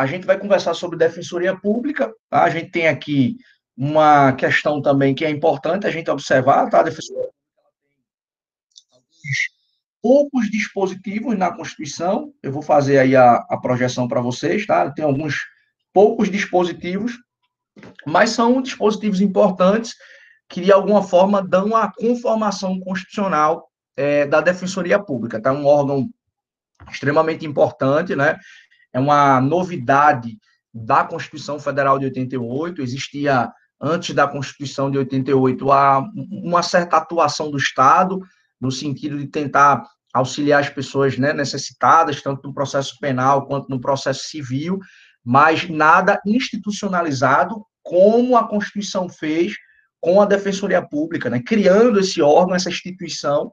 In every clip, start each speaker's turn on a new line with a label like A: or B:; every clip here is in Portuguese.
A: a gente vai conversar sobre defensoria pública, tá? A gente tem aqui uma questão também que é importante a gente observar, tá? A defensoria poucos dispositivos na Constituição, eu vou fazer aí a projeção para vocês, tá? Tem alguns poucos dispositivos, mas são dispositivos importantes que, de alguma forma, dão a conformação constitucional da Defensoria Pública, tá? Um órgão extremamente importante, né? É uma novidade da Constituição Federal de 88, existia, antes da Constituição de 88, uma certa atuação do Estado, no sentido de tentar auxiliar as pessoas, né, necessitadas, tanto no processo penal quanto no processo civil, mas nada institucionalizado, como a Constituição fez com a Defensoria Pública, né, criando esse órgão, essa instituição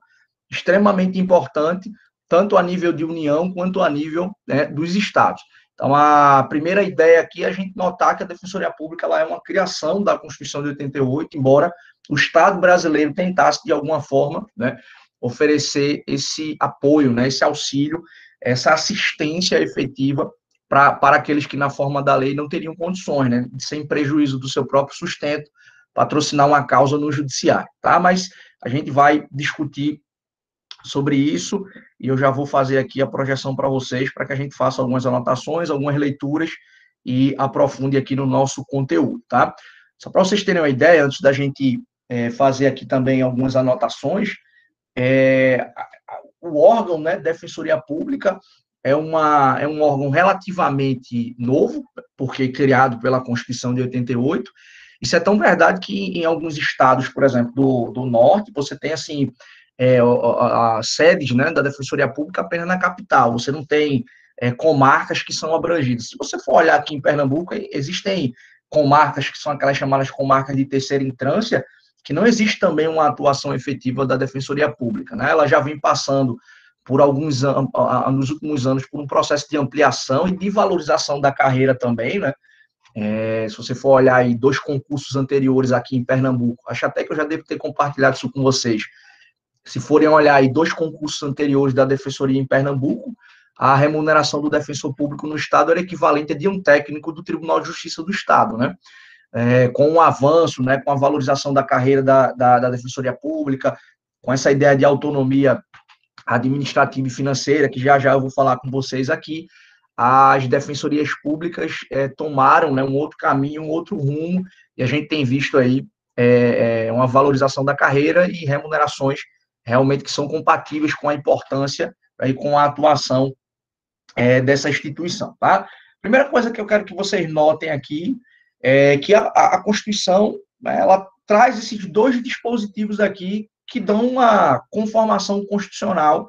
A: extremamente importante, tanto a nível de União quanto a nível, né, dos estados. Então, a primeira ideia aqui é a gente notar que a Defensoria Pública ela é uma criação da Constituição de 88, embora o Estado brasileiro tentasse, de alguma forma, né, oferecer esse apoio, né, esse auxílio, essa assistência efetiva para aqueles que, na forma da lei, não teriam condições, né, sem prejuízo do seu próprio sustento, patrocinar uma causa no judiciário, tá? Mas a gente vai discutir sobre isso, e eu já vou fazer aqui a projeção para vocês, para que a gente faça algumas anotações, algumas leituras, e aprofunde aqui no nosso conteúdo, tá? Só para vocês terem uma ideia, antes da gente fazer aqui também algumas anotações, o órgão, né, Defensoria Pública, é um órgão relativamente novo, porque criado pela Constituição de 88. Isso é tão verdade que em alguns estados, por exemplo, do norte, você tem, assim, as sedes, né, da Defensoria Pública apenas na capital, você não tem comarcas que são abrangidas. Se você for olhar aqui em Pernambuco, existem comarcas que são aquelas chamadas comarcas de terceira instância, que não existe também uma atuação efetiva da Defensoria Pública, né? Ela já vem passando por alguns anos, nos últimos anos, por um processo de ampliação e de valorização da carreira também, né? Se você for olhar aí 2 concursos anteriores aqui em Pernambuco, acho até que eu já devo ter compartilhado isso com vocês. Se forem olhar aí 2 concursos anteriores da Defensoria em Pernambuco, a remuneração do defensor público no Estado era equivalente a de um técnico do Tribunal de Justiça do Estado, né? Com o avanço, né, com a valorização da carreira da Defensoria Pública, com essa ideia de autonomia administrativa e financeira, que já eu vou falar com vocês aqui, as defensorias públicas tomaram, né, um outro caminho, um outro rumo, e a gente tem visto aí uma valorização da carreira e remunerações realmente que são compatíveis com a importância e com a atuação dessa instituição, tá? Primeira coisa que eu quero que vocês notem aqui é que a Constituição, né, ela traz esses 2 dispositivos aqui que dão uma conformação constitucional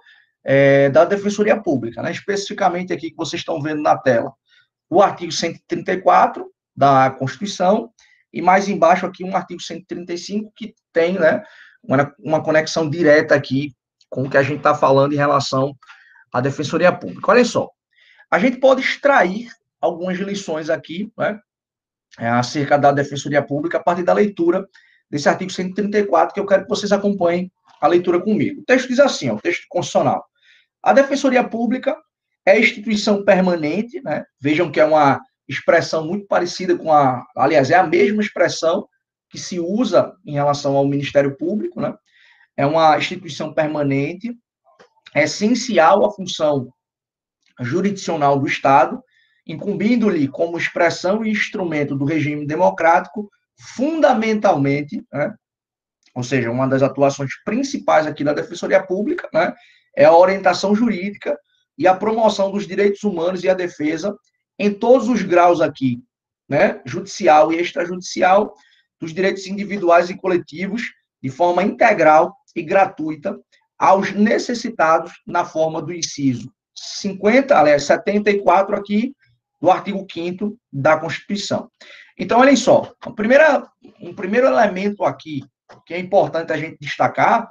A: da Defensoria Pública, né? Especificamente aqui que vocês estão vendo na tela, o artigo 134 da Constituição, e mais embaixo aqui um artigo 135 que tem, né, uma conexão direta aqui com o que a gente está falando em relação à Defensoria Pública. Olha só, a gente pode extrair algumas lições aqui, né, acerca da Defensoria Pública a partir da leitura desse artigo 134, que eu quero que vocês acompanhem a leitura comigo. O texto diz assim, o texto constitucional: a Defensoria Pública é instituição permanente, né? Vejam que é uma expressão muito parecida com aliás, é a mesma expressão que se usa em relação ao Ministério Público, né? É uma instituição permanente, essencial à função jurisdicional do Estado, incumbindo-lhe como expressão e instrumento do regime democrático, fundamentalmente, né? Ou seja, uma das atuações principais aqui da Defensoria Pública, né, é a orientação jurídica e a promoção dos direitos humanos e a defesa em todos os graus aqui, né, judicial e extrajudicial, dos direitos individuais e coletivos, de forma integral e gratuita, aos necessitados na forma do inciso 74 aqui, do artigo 5º da Constituição. Então, olhem só, um primeiro elemento aqui que é importante a gente destacar,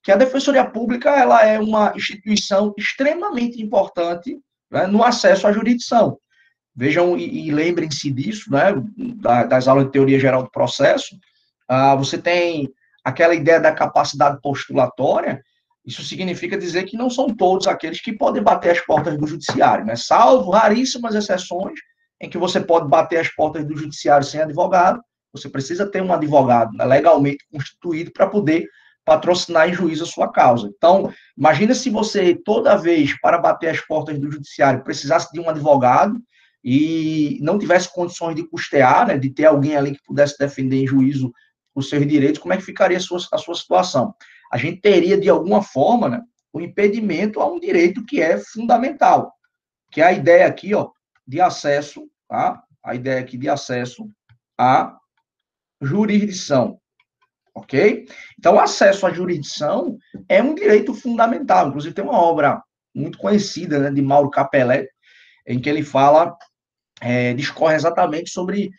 A: que a Defensoria Pública ela é uma instituição extremamente importante, né, no acesso à jurisdição. Vejam e lembrem-se disso, né, das aulas de teoria geral do processo. Você tem aquela ideia da capacidade postulatória. Isso significa dizer que não são todos aqueles que podem bater as portas do judiciário, né? Salvo raríssimas exceções, em que você pode bater as portas do judiciário sem advogado, você precisa ter um advogado, né, legalmente constituído para poder patrocinar em juízo a sua causa. Então, imagina se você, toda vez, para bater as portas do judiciário, precisasse de um advogado e não tivesse condições de custear, né, de ter alguém ali que pudesse defender em juízo os seus direitos, como é que ficaria a sua situação? A gente teria, de alguma forma, né, o impedimento a um direito que é fundamental, que é a ideia aqui, ó, de acesso, tá? A ideia aqui de acesso à jurisdição, ok? Então, o acesso à jurisdição é um direito fundamental. Inclusive, tem uma obra muito conhecida, né, de Mauro Capelletti, em que ele fala, discorre exatamente sobre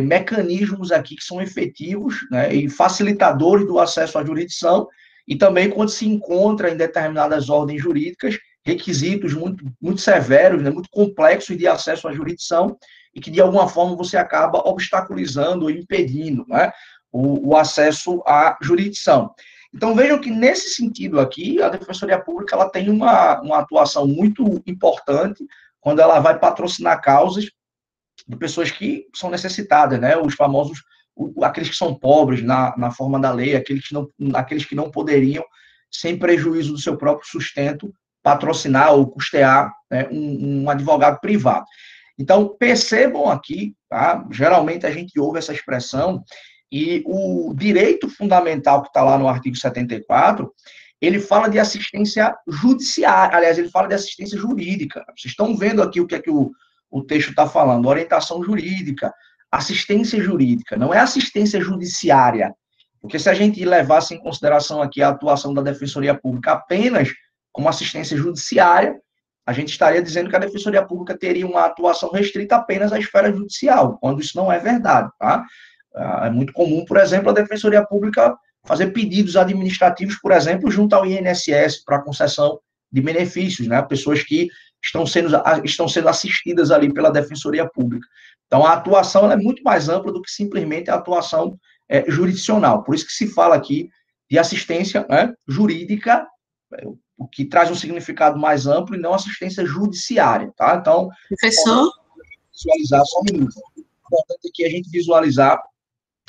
A: mecanismos aqui que são efetivos, né, e facilitadores do acesso à jurisdição, e também quando se encontra em determinadas ordens jurídicas requisitos muito severos, né, muito complexos de acesso à jurisdição, e que de alguma forma você acaba obstaculizando ou impedindo, né, o acesso à jurisdição. Então, vejam que, nesse sentido aqui, a Defensoria Pública ela tem uma atuação muito importante quando ela vai patrocinar causas de pessoas que são necessitadas, né? Os famosos, aqueles que são pobres na forma da lei, aqueles que não poderiam, sem prejuízo do seu próprio sustento, patrocinar ou custear, né, um advogado privado. Então, percebam aqui, tá? Geralmente a gente ouve essa expressão, e o direito fundamental que está lá no artigo 74, ele fala de assistência judiciária, aliás, ele fala de assistência jurídica. Vocês estão vendo aqui o que é que o texto está falando, orientação jurídica, assistência jurídica, não é assistência judiciária, porque se a gente levasse em consideração aqui a atuação da Defensoria Pública apenas como assistência judiciária, a gente estaria dizendo que a Defensoria Pública teria uma atuação restrita apenas à esfera judicial, quando isso não é verdade, tá? É muito comum, por exemplo, a Defensoria Pública fazer pedidos administrativos, por exemplo, junto ao INSS para concessão de benefícios, né? Pessoas que estão sendo assistidas ali pela Defensoria Pública. Então, a atuação ela é muito mais ampla do que simplesmente a atuação jurisdicional. Por isso que se fala aqui de assistência, né, jurídica, o que traz um significado mais amplo e não assistência judiciária, tá? Então,
B: professor,
A: visualizar só um minuto. É importante aqui a gente visualizar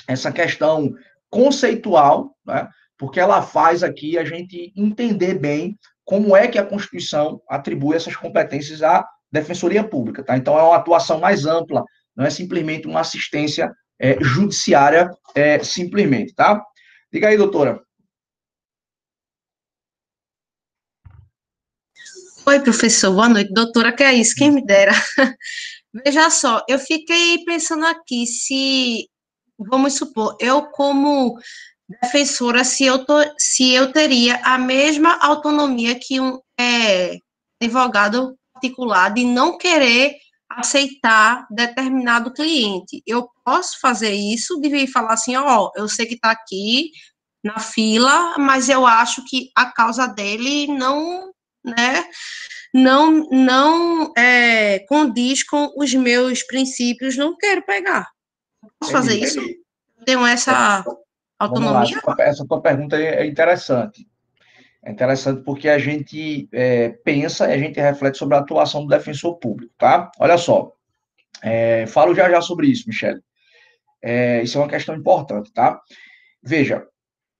A: essa questão conceitual, né, porque ela faz aqui a gente entender bem como é que a Constituição atribui essas competências à Defensoria Pública, tá? Então, é uma atuação mais ampla, não é simplesmente uma assistência judiciária, simplesmente, tá? Diga aí, doutora.
B: oi, professor, boa noite, doutora, que é isso, quem me dera. Veja só, eu fiquei pensando aqui, se, vamos supor, eu como defensora, se eu teria a mesma autonomia que um advogado particular de não querer aceitar determinado cliente. Eu posso fazer isso, de falar assim, ó, eu sei que está aqui na fila, mas eu acho que a causa dele não, né, não condiz com os meus princípios, não quero pegar. Posso fazer
A: Entendi.
B: isso? Tenho essa
A: Vamos lá,
B: autonomia?
A: essa tua pergunta é interessante. É interessante porque a gente pensa e a gente reflete sobre a atuação do defensor público, tá? Olha só, falo já sobre isso, Michele. Isso é uma questão importante, tá? Veja,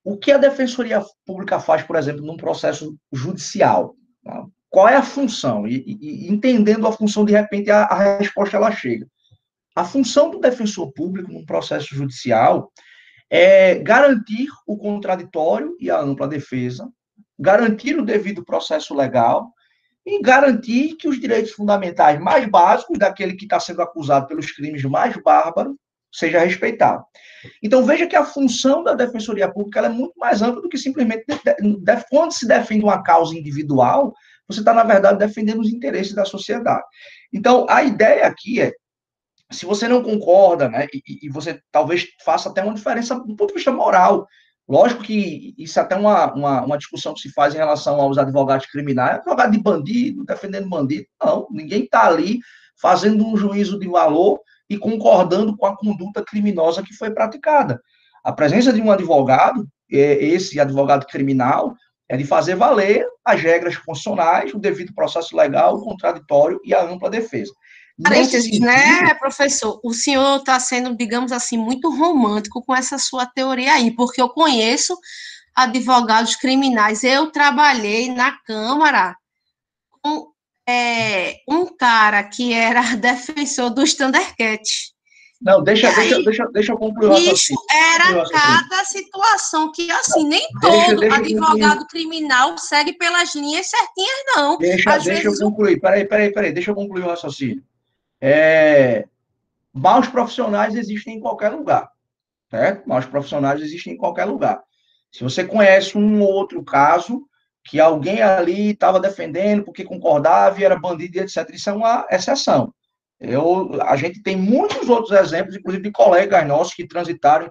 A: o que a Defensoria Pública faz, por exemplo, num processo judicial? Tá? Qual é a função? E entendendo a função, de repente, a resposta ela chega. A função do defensor público num processo judicial é garantir o contraditório e a ampla defesa, garantir o devido processo legal e garantir que os direitos fundamentais mais básicos daquele que está sendo acusado pelos crimes mais bárbaros seja respeitado. Então, veja que a função da Defensoria Pública ela é muito mais ampla do que simplesmente quando se defende uma causa individual, você está, na verdade, defendendo os interesses da sociedade. Então, a ideia aqui é, se você não concorda, né, e você talvez faça até uma diferença do ponto de vista moral. Lógico que isso é até uma discussão que se faz em relação aos advogados criminais, advogado de bandido, defendendo bandido. Não, ninguém está ali fazendo um juízo de valor e concordando com a conduta criminosa que foi praticada. A presença de um advogado, esse advogado criminal, é de fazer valer as regras constitucionais, o devido processo legal, o contraditório e a ampla defesa.
B: Parênteses, né, professor? O senhor está sendo, digamos assim, muito romântico com essa sua teoria aí, porque eu conheço advogados criminais. Eu trabalhei na Câmara com um cara que era defensor do Thundercat.
A: Não, deixa eu concluir o
B: Isso
A: raciocínio.
B: era cada situação que, assim, nem todo advogado criminal segue pelas linhas certinhas, não.
A: Deixa eu concluir. Peraí, deixa eu concluir o raciocínio. Maus profissionais existem em qualquer lugar, certo? Maus profissionais existem em qualquer lugar. Se você conhece um ou outro caso que alguém ali estava defendendo porque concordava e era bandido, etc., isso é uma exceção. A gente tem muitos outros exemplos, inclusive de colegas nossos que transitaram,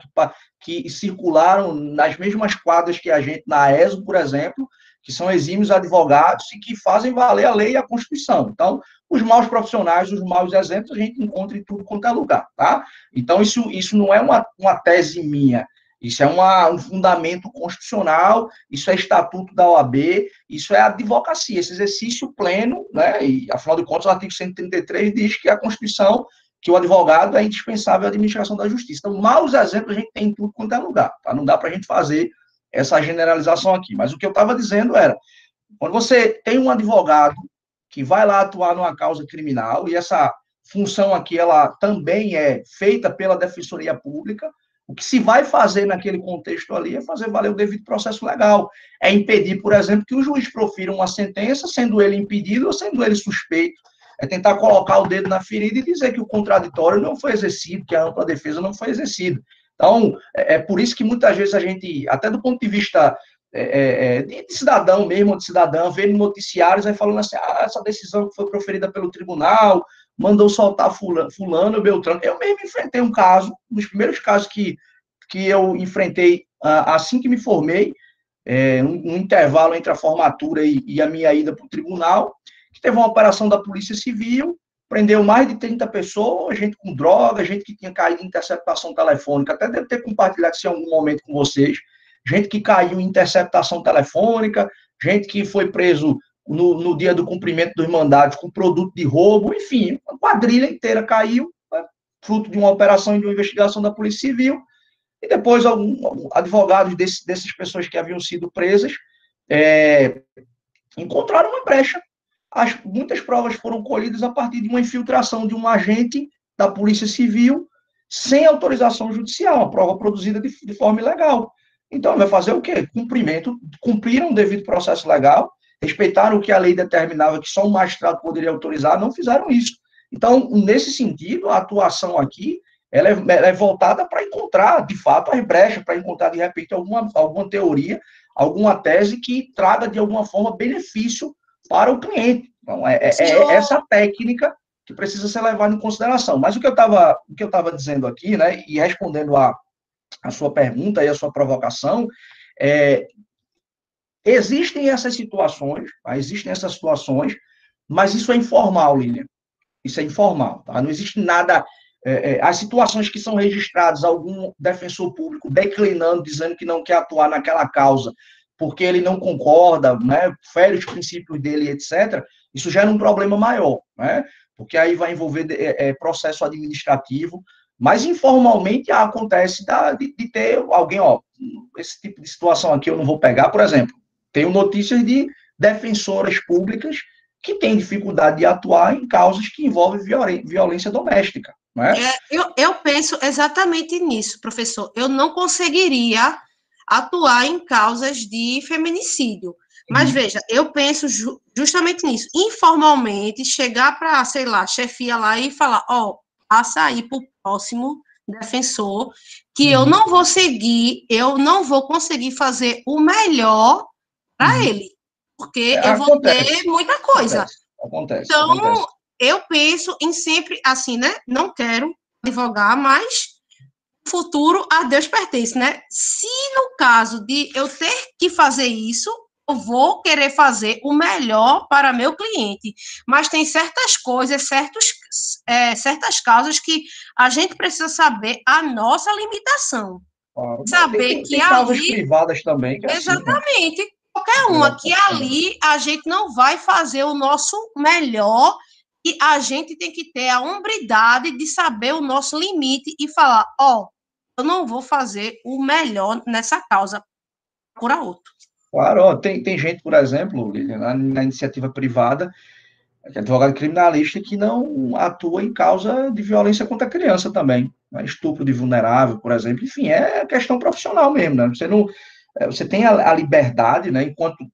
A: que circularam nas mesmas quadras que a gente na ESO, por exemplo, que são exímios advogados e que fazem valer a lei e a Constituição. Então, os maus profissionais, os maus exemplos, a gente encontra em tudo quanto é lugar, tá? Então, isso não é uma tese minha, isso é um fundamento constitucional, isso é estatuto da OAB, isso é advocacia, esse exercício pleno, né? E, afinal de contas, o artigo 133 diz que a Constituição, que o advogado é indispensável à administração da justiça. Então, maus exemplos a gente tem em tudo quanto é lugar, tá? Não dá para a gente fazer essa generalização aqui. Mas o que eu estava dizendo era, quando você tem um advogado que vai lá atuar numa causa criminal, e essa função aqui, ela também é feita pela Defensoria Pública, o que se vai fazer naquele contexto ali é fazer valer o devido processo legal. É impedir, por exemplo, que o juiz profira uma sentença, sendo ele impedido ou sendo ele suspeito. É tentar colocar o dedo na ferida e dizer que o contraditório não foi exercido, que a ampla defesa não foi exercida. Então, é por isso que muitas vezes a gente, até do ponto de vista de cidadão mesmo, de cidadã, vê em noticiários aí falando assim, essa decisão que foi proferida pelo tribunal, mandou soltar fulano, Beltrano. Eu mesmo enfrentei um caso, um dos primeiros casos que eu enfrentei assim que me formei, um intervalo entre a formatura e a minha ida para o tribunal, que teve uma operação da Polícia Civil, prendeu mais de 30 pessoas, gente com droga, gente que tinha caído em interceptação telefônica, até deve ter compartilhado isso em algum momento com vocês, gente que caiu em interceptação telefônica, gente que foi preso no dia do cumprimento dos mandados com produto de roubo, enfim, a quadrilha inteira caiu, né, fruto de uma operação e de uma investigação da Polícia Civil, e depois advogados dessas pessoas que haviam sido presas encontraram uma brecha. Muitas provas foram colhidas a partir de uma infiltração de um agente da Polícia Civil sem autorização judicial, a prova produzida de forma ilegal. Então, vai fazer o quê? Cumpriram o devido processo legal, respeitaram o que a lei determinava que só um magistrado poderia autorizar, não fizeram isso. Então, nesse sentido, a atuação aqui ela é voltada para encontrar, de fato, as brechas, para encontrar, de repente, alguma teoria, alguma tese que traga, de alguma forma, benefício para o cliente. Então, é essa técnica que precisa ser levada em consideração. Mas o que eu estava dizendo aqui, né, e respondendo a sua pergunta e a sua provocação, existem essas situações, mas isso é informal, Lilian. Isso é informal, tá? Não existe nada. As situações que são registradas, algum defensor público declinando, dizendo que não quer atuar naquela causa, porque ele não concorda, né, fere os princípios dele, etc., isso gera um problema maior, né? Porque aí vai envolver processo administrativo, mas informalmente acontece de ter alguém, esse tipo de situação aqui eu não vou pegar, por exemplo, tenho notícias de defensoras públicas que têm dificuldade de atuar em causas que envolvem violência doméstica, não é?
B: Eu penso exatamente nisso, professor. Eu não conseguiria atuar em causas de feminicídio. Mas, veja, eu penso justamente nisso. Informalmente, chegar para, sei lá, chefia lá e falar, passa aí para o próximo defensor, que eu não vou seguir, eu não vou conseguir fazer o melhor para ele, porque eu vou ter muita coisa.
A: Acontece.
B: Eu penso em sempre, assim, né? Não quero advogar, mas o futuro a Deus pertence, né? Se no caso de eu ter que fazer isso, eu vou querer fazer o melhor para meu cliente. Mas tem certas coisas, certas causas que a gente precisa saber a nossa limitação.
A: Claro.
B: Saber
A: tem causas privadas também. Que
B: exatamente. Assim, né? Qualquer uma, que ali a gente não vai fazer o nosso melhor E a gente tem que ter a hombridade de saber o nosso limite e falar, eu não vou fazer o melhor nessa causa, por a outro.
A: Claro, ó, tem gente, por exemplo, na iniciativa privada, que é advogado criminalista, que não atua em causa de violência contra a criança também, né? Estupro de vulnerável, por exemplo, enfim, é questão profissional mesmo, né? Você não, você tem a liberdade, né, enquanto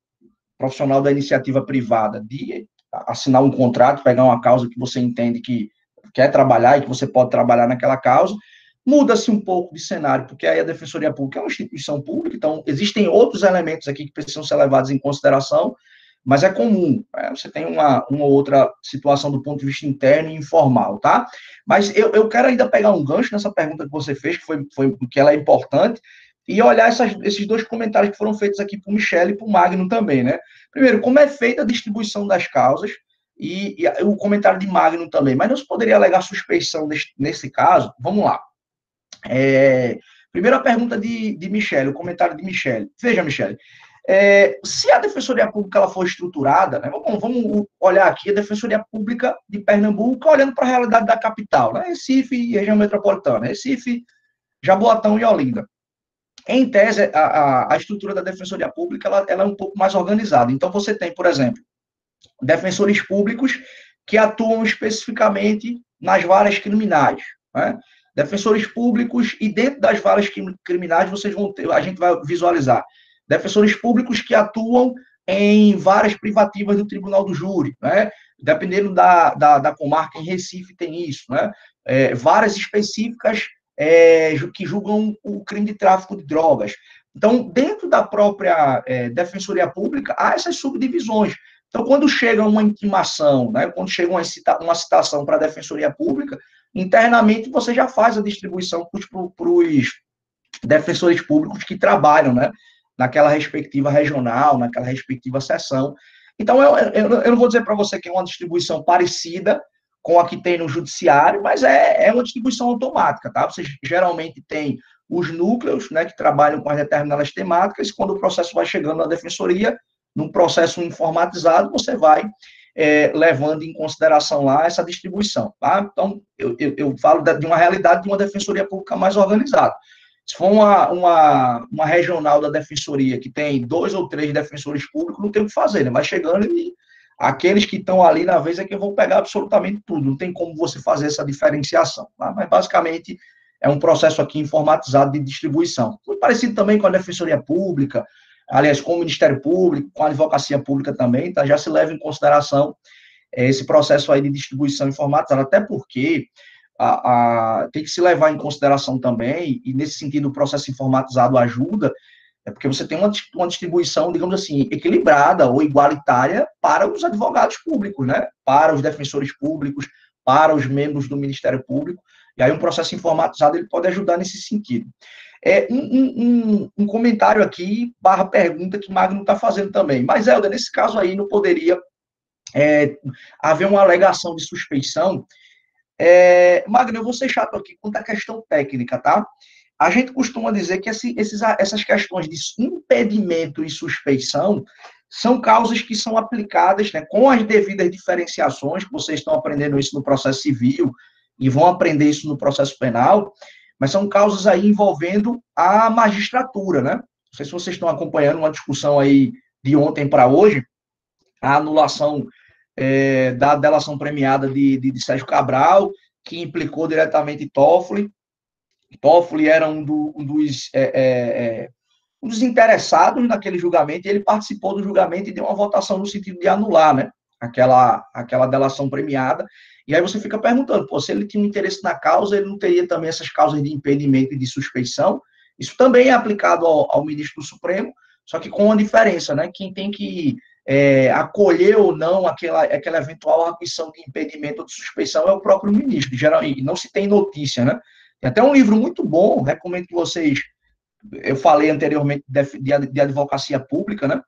A: profissional da iniciativa privada, de assinar um contrato, pegar uma causa que você entende que quer trabalhar e que você pode trabalhar naquela causa, muda-se um pouco de cenário, porque aí a Defensoria Pública é uma instituição pública, então existem outros elementos aqui que precisam ser levados em consideração, mas é comum, você tem uma outra situação do ponto de vista interno e informal, tá? Mas eu quero ainda pegar um gancho nessa pergunta que você fez, que ela é importante, e olhar esses dois comentários que foram feitos aqui por Michele e por Magno também, né? Primeiro, como é feita a distribuição das causas, e o comentário de Magno também, mas não se poderia alegar suspeição nesse caso? Vamos lá. Primeira pergunta de Michele, o comentário de Michele. Veja, Michele, se a Defensoria Pública ela for estruturada, né, vamos olhar aqui a Defensoria Pública de Pernambuco, olhando para a realidade da capital, né, Recife e região metropolitana, Recife, Jaboatão e Olinda. Em tese, a estrutura da Defensoria Pública ela é um pouco mais organizada. Então, você tem, por exemplo, defensores públicos que atuam especificamente nas varas criminais, né? Defensores públicos, e dentro das varas criminais, vocês vão ter, a gente vai visualizar, defensores públicos que atuam em varas privativas do Tribunal do Júri, né? Dependendo da comarca, em Recife tem isso, né? Varas específicas que julgam o crime de tráfico de drogas. Então, dentro da própria Defensoria Pública, há essas subdivisões. Então, quando chega uma intimação, né, quando chega uma citação para a Defensoria Pública, internamente você já faz a distribuição para os defensores públicos que trabalham, né, naquela respectiva regional, naquela respectiva seção. Então, eu não vou dizer para você que é uma distribuição parecida com a que tem no judiciário, mas é uma distribuição automática, tá? Você geralmente tem os núcleos, né, que trabalham com as determinadas temáticas, e quando o processo vai chegando na defensoria, num processo informatizado, você vai levando em consideração lá essa distribuição, tá? Então, eu falo de uma realidade de uma defensoria pública mais organizada. Se for uma regional da defensoria que tem 2 ou 3 defensores públicos, não tem o que fazer, né? Vai chegando e aqueles que estão ali na vez é que vão pegar absolutamente tudo, não tem como você fazer essa diferenciação, tá? Mas basicamente é um processo aqui informatizado de distribuição. Muito parecido também com a Defensoria Pública, aliás, com o Ministério Público, com a Advocacia Pública também, tá? Já se leva em consideração esse processo aí de distribuição informatizada, até porque tem que se levar em consideração também, e nesse sentido o processo informatizado ajuda, porque você tem uma distribuição, digamos assim, equilibrada ou igualitária para os advogados públicos, né? Para os defensores públicos, para os membros do Ministério Público, e aí um processo informatizado ele pode ajudar nesse sentido. Um comentário aqui, / pergunta que Magno está fazendo também. Mas, Helder, nesse caso aí não poderia haver uma alegação de suspeição? Magno, eu vou ser chato aqui quanto à questão técnica, tá? A gente costuma dizer que essas questões de impedimento e suspeição são causas que são aplicadas, né, com as devidas diferenciações, que vocês estão aprendendo isso no processo civil e vão aprender isso no processo penal, mas são causas aí envolvendo a magistratura, né? Não sei se vocês estão acompanhando uma discussão aí de ontem para hoje, a anulação da delação premiada de Sérgio Cabral, que implicou diretamente Toffoli. Toffoli era um dos interessados naquele julgamento, e ele participou do julgamento e deu uma votação no sentido de anular, né, aquela delação premiada. E aí você fica perguntando, se ele tinha um interesse na causa, ele não teria também essas causas de impedimento e de suspeição? Isso também é aplicado ao ministro do Supremo, só que com uma diferença, né? Quem tem que acolher ou não aquela eventual arguição de impedimento ou de suspeição é o próprio ministro, geralmente, não se tem notícia, né? Tem até um livro muito bom, recomendo que vocês, eu falei anteriormente de advocacia pública, né?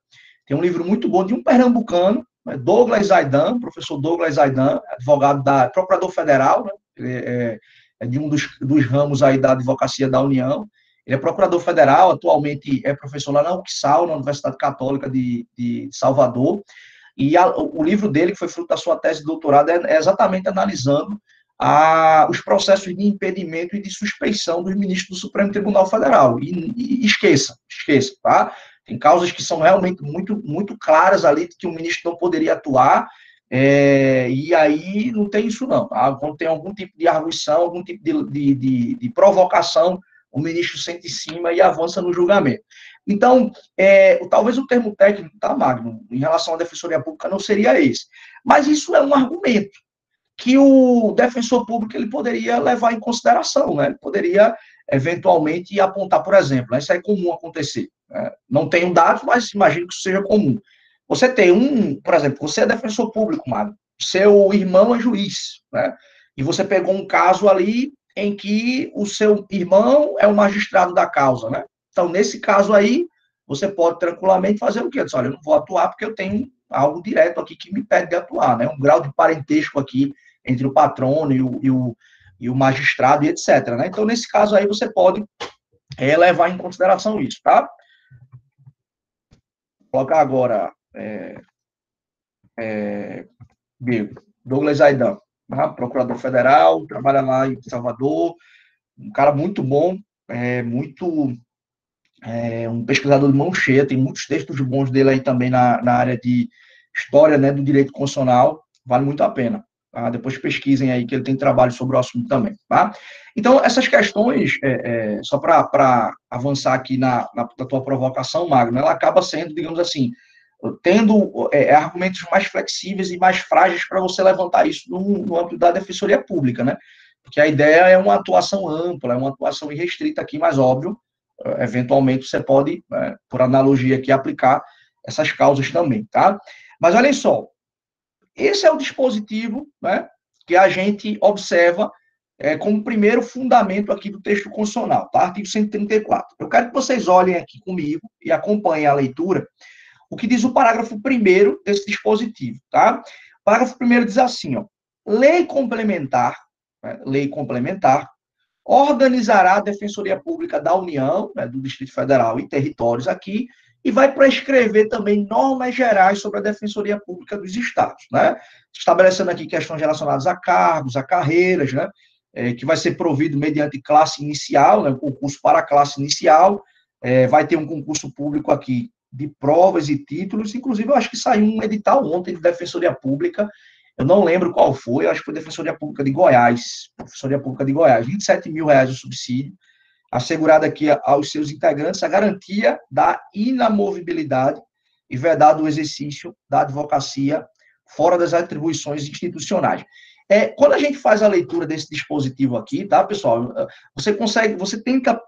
A: Tem um livro muito bom de um pernambucano, Douglas Zaidan, professor Douglas Zaidan, advogado procurador federal, né? De um dos ramos aí da advocacia da União. Ele é procurador federal, atualmente é professor lá na UXAL, na Universidade Católica de Salvador, e o livro dele, que foi fruto da sua tese de doutorado, é exatamente analisando os processos de impedimento e de suspeição dos ministros do Supremo Tribunal Federal. E esqueça, tá? Tem causas que são realmente muito, muito claras ali de que o ministro não poderia atuar, e aí não tem isso não, tá? Quando tem algum tipo de arguição, algum tipo de provocação, o ministro senta em cima e avança no julgamento. Então, talvez o termo técnico, tá, Magno, em relação à Defensoria Pública não seria esse, mas isso é um argumento que o defensor público ele poderia levar em consideração, né? Ele poderia, eventualmente, apontar, por exemplo, né? Isso é comum acontecer, né? Não tenho dados, mas imagino que isso seja comum. Você tem por exemplo, você é defensor público, Mário, seu irmão é juiz, né? E você pegou um caso ali em que o seu irmão é o magistrado da causa, né? Então, nesse caso aí, você pode tranquilamente fazer o quê? Diz, olha, eu não vou atuar porque eu tenho algo direto aqui que me impede de atuar, né? Um grau de parentesco aqui entre o patrono e o magistrado e etc, né? Então, nesse caso aí, você pode levar em consideração isso, tá? Vou colocar agora Douglas Aidan, tá? Procurador federal, trabalha lá em Salvador, um cara muito bom, um pesquisador de mão cheia, tem muitos textos bons dele aí também na área de história, né, do direito constitucional, vale muito a pena. Tá? Depois pesquisem aí, que ele tem trabalho sobre o assunto também. Tá? Então, essas questões, só para avançar aqui na tua provocação, Magno, ela acaba sendo, digamos assim, tendo argumentos mais flexíveis e mais frágeis para você levantar isso no âmbito da defensoria pública, né? Porque a ideia é uma atuação ampla, é uma atuação irrestrita aqui, mas óbvio, eventualmente você pode, por analogia aqui, aplicar essas causas também, tá? Mas olhem só, esse é o dispositivo, né, que a gente observa como primeiro fundamento aqui do texto constitucional, tá? Artigo 134. Eu quero que vocês olhem aqui comigo e acompanhem a leitura, o que diz o parágrafo 1º desse dispositivo, tá? O parágrafo 1º diz assim, ó, lei complementar, organizará a Defensoria Pública da União, né, do Distrito Federal e territórios aqui, e vai prescrever também normas gerais sobre a Defensoria Pública dos Estados, né? Estabelecendo aqui questões relacionadas a cargos, a carreiras, né? Que vai ser provido mediante classe inicial, né? Concurso para a classe inicial, vai ter um concurso público aqui de provas e títulos, inclusive eu acho que saiu um edital ontem de Defensoria Pública, eu não lembro qual foi, eu acho que foi Defensoria Pública de Goiás, Defensoria Pública de Goiás, R$27 mil o subsídio, assegurado aqui aos seus integrantes a garantia da inamovibilidade e vedado o exercício da advocacia fora das atribuições institucionais. Quando a gente faz a leitura desse dispositivo aqui, tá, pessoal, você tenta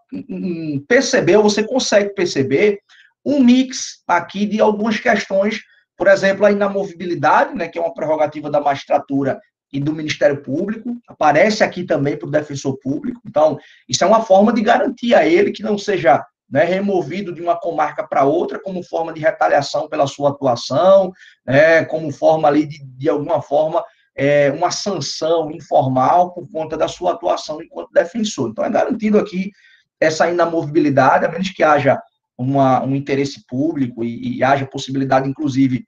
A: perceber, ou você consegue perceber um mix aqui de algumas questões, por exemplo, a inamovibilidade, né, que é uma prerrogativa da magistratura e do Ministério Público, aparece aqui também para o defensor público. Então, isso é uma forma de garantir a ele que não seja, né, removido de uma comarca para outra como forma de retaliação pela sua atuação, como forma ali de alguma forma, uma sanção informal por conta da sua atuação enquanto defensor. Então, é garantido aqui essa inamovibilidade, a menos que haja um interesse público e haja possibilidade, inclusive,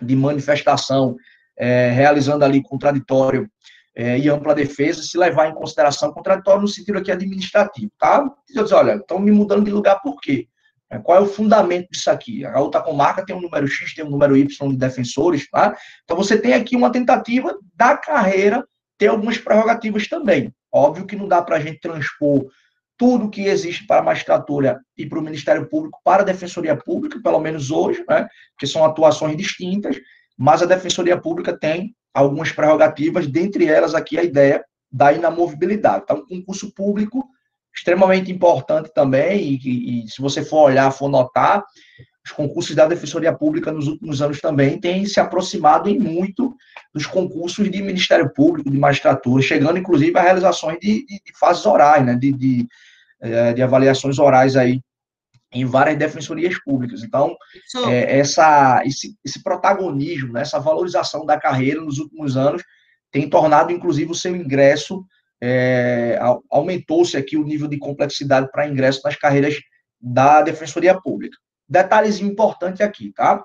A: de manifestação realizando ali contraditório e ampla defesa, se levar em consideração contraditório no sentido aqui administrativo, tá? Eu dizer, olha, estão me mudando de lugar por quê? Qual é o fundamento disso aqui? A outra comarca tem um número X, tem um número Y de defensores, tá? Então, você tem aqui uma tentativa da carreira ter algumas prerrogativas também. Óbvio que não dá para a gente transpor tudo que existe para a magistratura e para o Ministério Público para a Defensoria Pública, pelo menos hoje, né? Porque são atuações distintas, mas a Defensoria Pública tem algumas prerrogativas, dentre elas aqui a ideia da inamovibilidade. Então, um concurso público extremamente importante também, e se você for olhar, for notar, os concursos da Defensoria Pública nos últimos anos também têm se aproximado em muito dos concursos de Ministério Público, de magistratura, chegando inclusive a realizações de fases orais, né, de avaliações orais aí em várias defensorias públicas. Então, esse protagonismo, né, essa valorização da carreira nos últimos anos tem tornado, inclusive, o seu ingresso, aumentou-se aqui o nível de complexidade para ingresso nas carreiras da Defensoria Pública. Detalhezinho importante aqui, tá?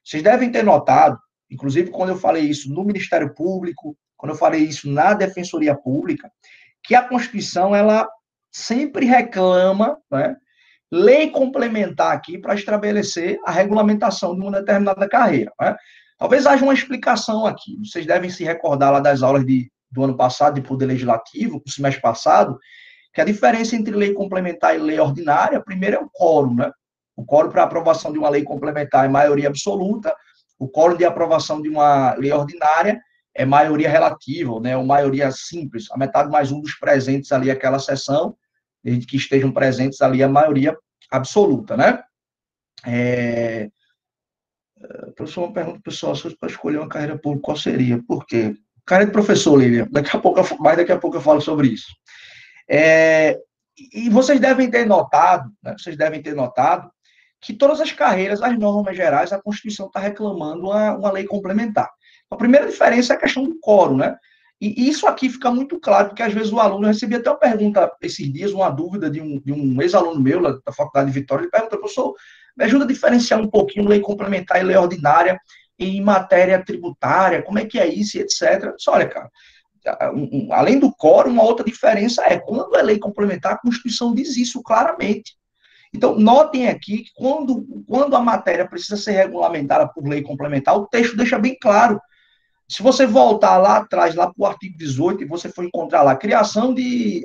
A: Vocês devem ter notado, inclusive quando eu falei isso no Ministério Público, quando eu falei isso na Defensoria Pública, que a Constituição, ela sempre reclama, né, lei complementar aqui para estabelecer a regulamentação de uma determinada carreira, né? Talvez haja uma explicação aqui. Vocês devem se recordar lá das aulas do ano passado, de Poder Legislativo, do semestre passado, que a diferença entre lei complementar e lei ordinária, primeiro é o quórum, né? O quórum para aprovação de uma lei complementar é maioria absoluta, o quórum de aprovação de uma lei ordinária é maioria relativa, né? Ou maioria simples, a metade mais um dos presentes ali àquela sessão, desde que estejam presentes ali a maioria absoluta, né? Professor, uma pergunta pessoal, se fosse para escolher uma carreira pública, qual seria? Por quê? Carreira de professor, Lilian, daqui a pouco eu falo sobre isso. E vocês devem ter notado, né? Vocês devem ter notado que todas as carreiras, as normas gerais, a Constituição está reclamando uma lei complementar. A primeira diferença é a questão do quórum, né? E isso aqui fica muito claro, porque às vezes o aluno, eu recebi até uma pergunta esses dias, uma dúvida de um ex-aluno meu da Faculdade de Vitória, ele perguntou, professor, me ajuda a diferenciar um pouquinho lei complementar e lei ordinária em matéria tributária, como é que é isso e etc. Eu disse, olha, cara, além do quórum, uma outra diferença é, quando é lei complementar, a Constituição diz isso claramente. Então, notem aqui que quando a matéria precisa ser regulamentada por lei complementar, o texto deixa bem claro. Se você voltar lá atrás, lá para o artigo 18, e você for encontrar lá,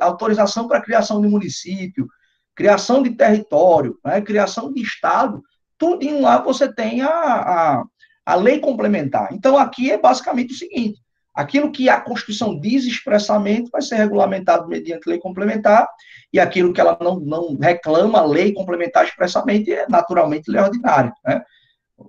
A: autorização para criação de município, criação de território, né, criação de estado, tudo em lá você tem a lei complementar. Então, aqui é basicamente o seguinte, aquilo que a Constituição diz expressamente vai ser regulamentado mediante lei complementar, e aquilo que ela não reclama, lei complementar expressamente, é naturalmente lei ordinária, né?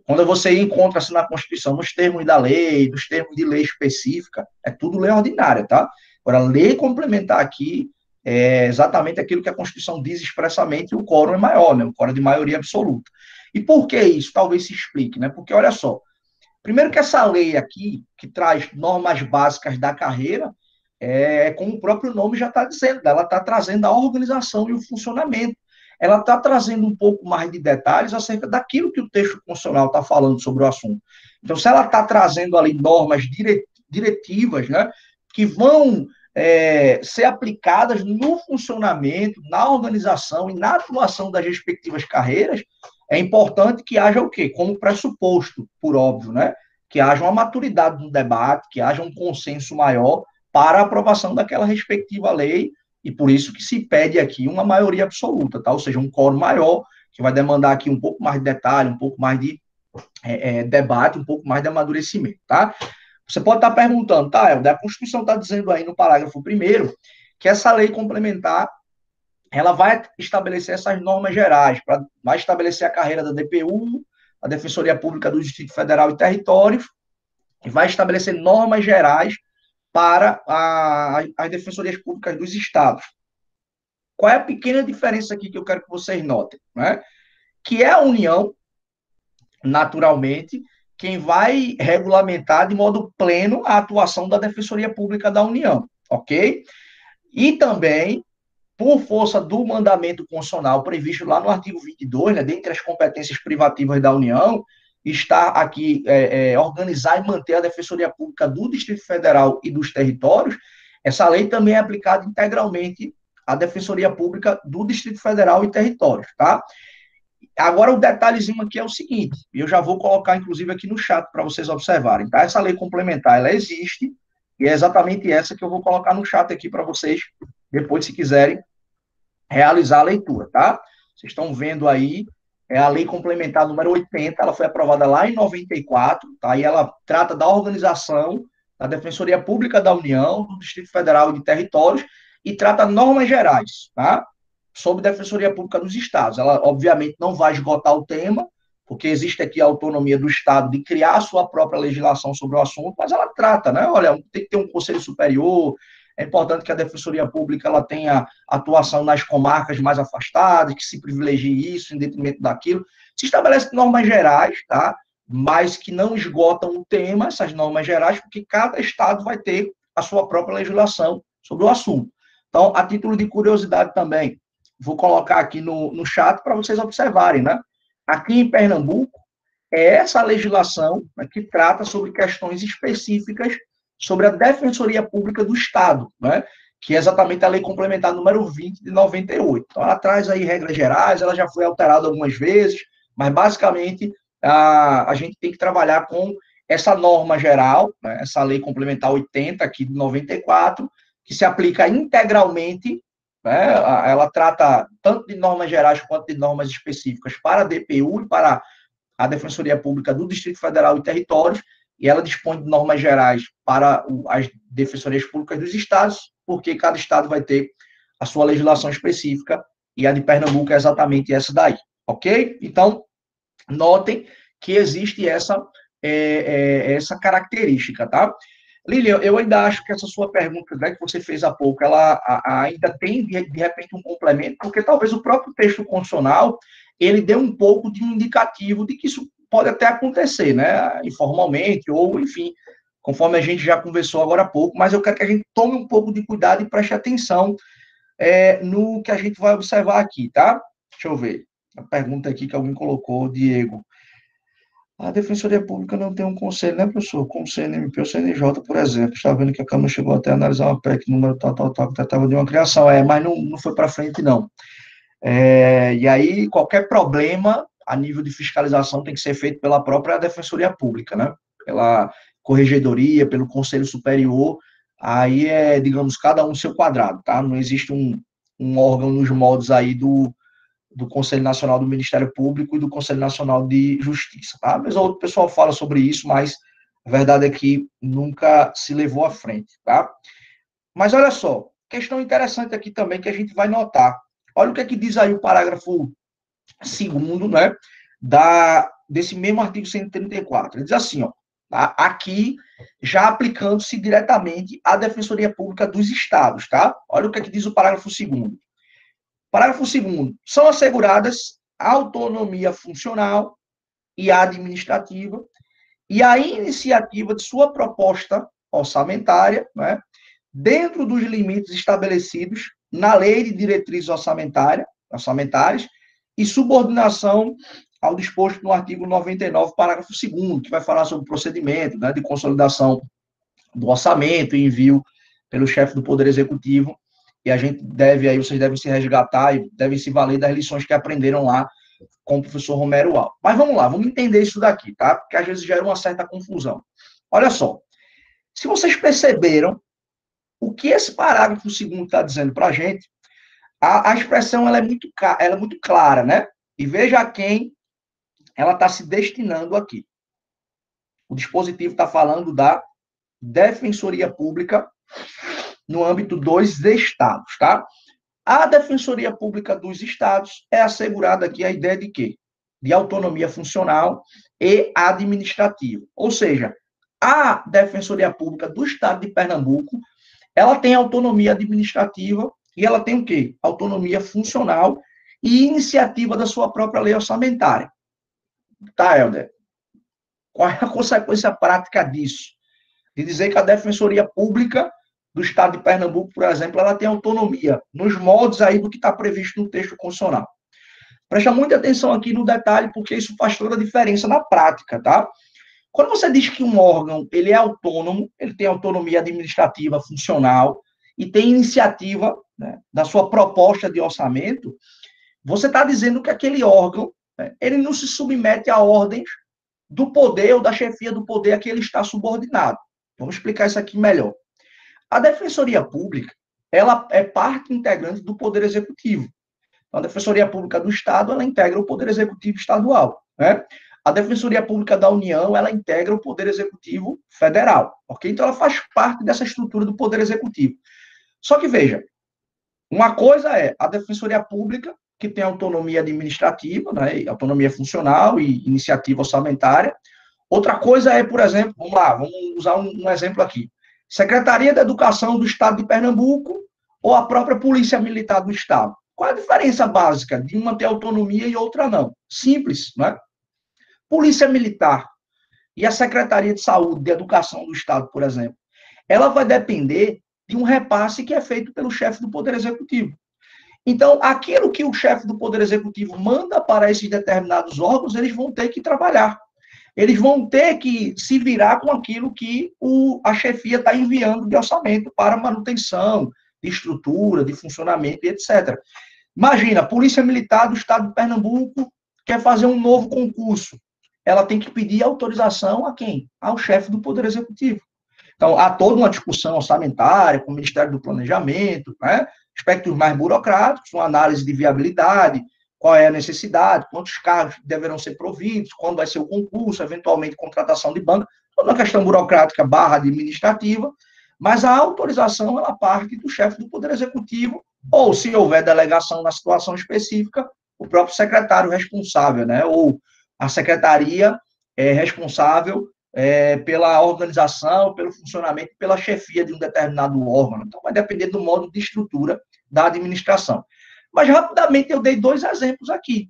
A: Quando você encontra assim na Constituição, nos termos da lei, nos termos de lei específica, é tudo lei ordinária, tá? Agora, lei complementar aqui é exatamente aquilo que a Constituição diz expressamente, e o quórum é maior, né? O quórum é de maioria absoluta. E por que isso? Talvez se explique, né? Porque, olha só, primeiro que essa lei aqui, que traz normas básicas da carreira, como o próprio nome já está dizendo, ela está trazendo a organização e o funcionamento. Ela está trazendo um pouco mais de detalhes acerca daquilo que o texto constitucional está falando sobre o assunto. Então, se ela está trazendo ali normas diretivas, né, que vão ser aplicadas no funcionamento, na organização e na atuação das respectivas carreiras, é importante que haja o quê? Como pressuposto, por óbvio, né? Que haja uma maturidade no debate, que haja um consenso maior para a aprovação daquela respectiva lei, e por isso que se pede aqui uma maioria absoluta, tá? Ou seja, um quórum maior, que vai demandar aqui um pouco mais de detalhe, um pouco mais de debate, um pouco mais de amadurecimento, tá? Você pode estar perguntando, tá, Helder, a Constituição está dizendo aí no parágrafo 1º que essa lei complementar, ela vai estabelecer essas normas gerais, vai estabelecer a carreira da DPU, a Defensoria Pública do Distrito Federal e Territórios, e vai estabelecer normas gerais para as defensorias públicas dos estados. Qual é a pequena diferença aqui que eu quero que vocês notem? Né? Que é a União, naturalmente, quem vai regulamentar de modo pleno a atuação da Defensoria Pública da União, ok? E também, por força do mandamento constitucional previsto lá no artigo 22, né, dentre as competências privativas da União, está aqui organizar e manter a Defensoria Pública do Distrito Federal e dos territórios. Essa lei também é aplicada integralmente à Defensoria Pública do Distrito Federal e territórios, tá? Agora, o detalhezinho aqui é o seguinte, eu já vou colocar, inclusive, aqui no chat para vocês observarem, tá? Essa lei complementar, ela existe, e é exatamente essa que eu vou colocar no chat aqui para vocês, depois, se quiserem, realizar a leitura, tá? Vocês estão vendo aí, é a lei complementar número 80, ela foi aprovada lá em 94, tá? E ela trata da organização da Defensoria Pública da União, do Distrito Federal e de Territórios, e trata normas gerais, tá? Sobre Defensoria Pública dos Estados. Ela, obviamente, não vai esgotar o tema, porque existe aqui a autonomia do Estado de criar a sua própria legislação sobre o assunto, mas ela trata, né? Olha, tem que ter um conselho superior, é importante que a Defensoria Pública ela tenha atuação nas comarcas mais afastadas, que se privilegie isso em detrimento daquilo. Se estabelece normas gerais, tá? Mas que não esgotam o tema, essas normas gerais, porque cada estado vai ter a sua própria legislação sobre o assunto. Então, a título de curiosidade também, vou colocar aqui no chat para vocês observarem, né? Aqui em Pernambuco, é essa legislação, né, que trata sobre questões específicas sobre a Defensoria Pública do Estado, né, que é exatamente a Lei Complementar número 20 de 98. Então, ela traz aí regras gerais, ela já foi alterada algumas vezes, mas, basicamente, a gente tem que trabalhar com essa norma geral, né, essa Lei Complementar 80, aqui de 94, que se aplica integralmente, né, ela trata tanto de normas gerais quanto de normas específicas para a DPU e para a Defensoria Pública do Distrito Federal e Territórios, e ela dispõe de normas gerais para as defensorias públicas dos estados, porque cada estado vai ter a sua legislação específica, e a de Pernambuco é exatamente essa daí, ok? Então, notem que existe essa característica, tá? Lilian, eu ainda acho que essa sua pergunta, né, que você fez há pouco, ela ainda tem, de repente, um complemento, porque talvez o próprio texto constitucional, ele dê um pouco de um indicativo de que isso pode até acontecer, né, informalmente, ou, enfim, conforme a gente já conversou agora há pouco, mas eu quero que a gente tome um pouco de cuidado e preste atenção no que a gente vai observar aqui, tá? Deixa eu ver. A pergunta aqui que alguém colocou, Diego. A Defensoria Pública não tem um conselho, né, professor? Como o CNMP ou o CNJ, por exemplo. Está vendo que a Câmara chegou até a analisar uma PEC, número tal, que tratava de uma criação. Mas não foi para frente, não. E aí, qualquer problema a nível de fiscalização tem que ser feito pela própria Defensoria Pública, né? Pela Corregedoria, pelo Conselho Superior. Aí digamos, cada um seu quadrado, tá? Não existe um órgão nos moldes aí do Conselho Nacional do Ministério Público e do Conselho Nacional de Justiça, tá? Mas outro pessoal fala sobre isso, mas a verdade é que nunca se levou à frente, tá? Mas olha só, questão interessante aqui também que a gente vai notar. Olha o que é que diz aí o parágrafo 2º, né, desse mesmo artigo 134. Ele diz assim, ó, tá? Aqui, já aplicando-se diretamente à Defensoria Pública dos Estados, tá? Olha o que é que diz o parágrafo 2º. Parágrafo 2º. São asseguradas a autonomia funcional e administrativa e a iniciativa de sua proposta orçamentária, né, dentro dos limites estabelecidos na Lei de Diretrizes Orçamentárias e subordinação ao disposto no artigo 99, parágrafo 2º, que vai falar sobre o procedimento, né, de consolidação do orçamento e envio pelo chefe do Poder Executivo. E a gente vocês devem se resgatar e devem se valer das lições que aprenderam lá com o professor Romero Alves. Mas vamos lá, vamos entender isso daqui, tá? Porque às vezes gera uma certa confusão. Olha só, se vocês perceberam o que esse parágrafo 2º está dizendo para a gente, a expressão ela é muito clara, né? E veja a quem ela está se destinando aqui. O dispositivo está falando da Defensoria Pública no âmbito dos estados, tá? A Defensoria Pública dos Estados é assegurada aqui a ideia de quê? De autonomia funcional e administrativa. Ou seja, a Defensoria Pública do Estado de Pernambuco, ela tem autonomia administrativa e ela tem o quê? Autonomia funcional e iniciativa da sua própria lei orçamentária. Tá, Helder? Qual é a consequência prática disso? De dizer que a Defensoria Pública do Estado de Pernambuco, por exemplo, ela tem autonomia nos moldes aí do que está previsto no texto constitucional. Presta muita atenção aqui no detalhe, porque isso faz toda a diferença na prática, tá? Quando você diz que um órgão ele é autônomo, ele tem autonomia administrativa, funcional, e tem iniciativa, né, da sua proposta de orçamento, você está dizendo que aquele órgão, né, ele não se submete a ordens do poder ou da chefia do poder a que ele está subordinado. Vamos explicar isso aqui melhor. A Defensoria Pública, ela é parte integrante do Poder Executivo. Então, a Defensoria Pública do Estado, ela integra o Poder Executivo estadual, né? A Defensoria Pública da União, ela integra o Poder Executivo federal, ok? Então, ela faz parte dessa estrutura do Poder Executivo. Só que, veja, uma coisa é a Defensoria Pública, que tem autonomia administrativa, né, autonomia funcional e iniciativa orçamentária. Outra coisa é, por exemplo, vamos usar um exemplo aqui. Secretaria da Educação do Estado de Pernambuco ou a própria Polícia Militar do Estado. Qual é a diferença básica de uma ter autonomia e outra não? Simples, né? Polícia Militar e a Secretaria de Saúde, de Educação do Estado, por exemplo, ela vai depender de um repasse que é feito pelo chefe do Poder Executivo. Então, aquilo que o chefe do Poder Executivo manda para esses determinados órgãos, eles vão ter que trabalhar. eles vão ter que se virar com aquilo que a chefia está enviando de orçamento para manutenção, de estrutura, de funcionamento e etc. Imagina, a Polícia Militar do Estado de Pernambuco quer fazer um novo concurso. Ela tem que pedir autorização a quem? Ao chefe do Poder Executivo. Então, há toda uma discussão orçamentária com o Ministério do Planejamento, né? Aspectos mais burocráticos, uma análise de viabilidade, qual é a necessidade, quantos cargos deverão ser providos, quando vai ser o concurso, eventualmente contratação de banca, toda uma questão burocrática barra administrativa, mas a autorização, ela parte do chefe do Poder Executivo, ou, se houver delegação na situação específica, o próprio secretário responsável, né? Ou a secretaria responsável pela organização, pelo funcionamento, pela chefia de um determinado órgão. Então, vai depender do modo de estrutura da administração. Mas, rapidamente, eu dei 2 exemplos aqui.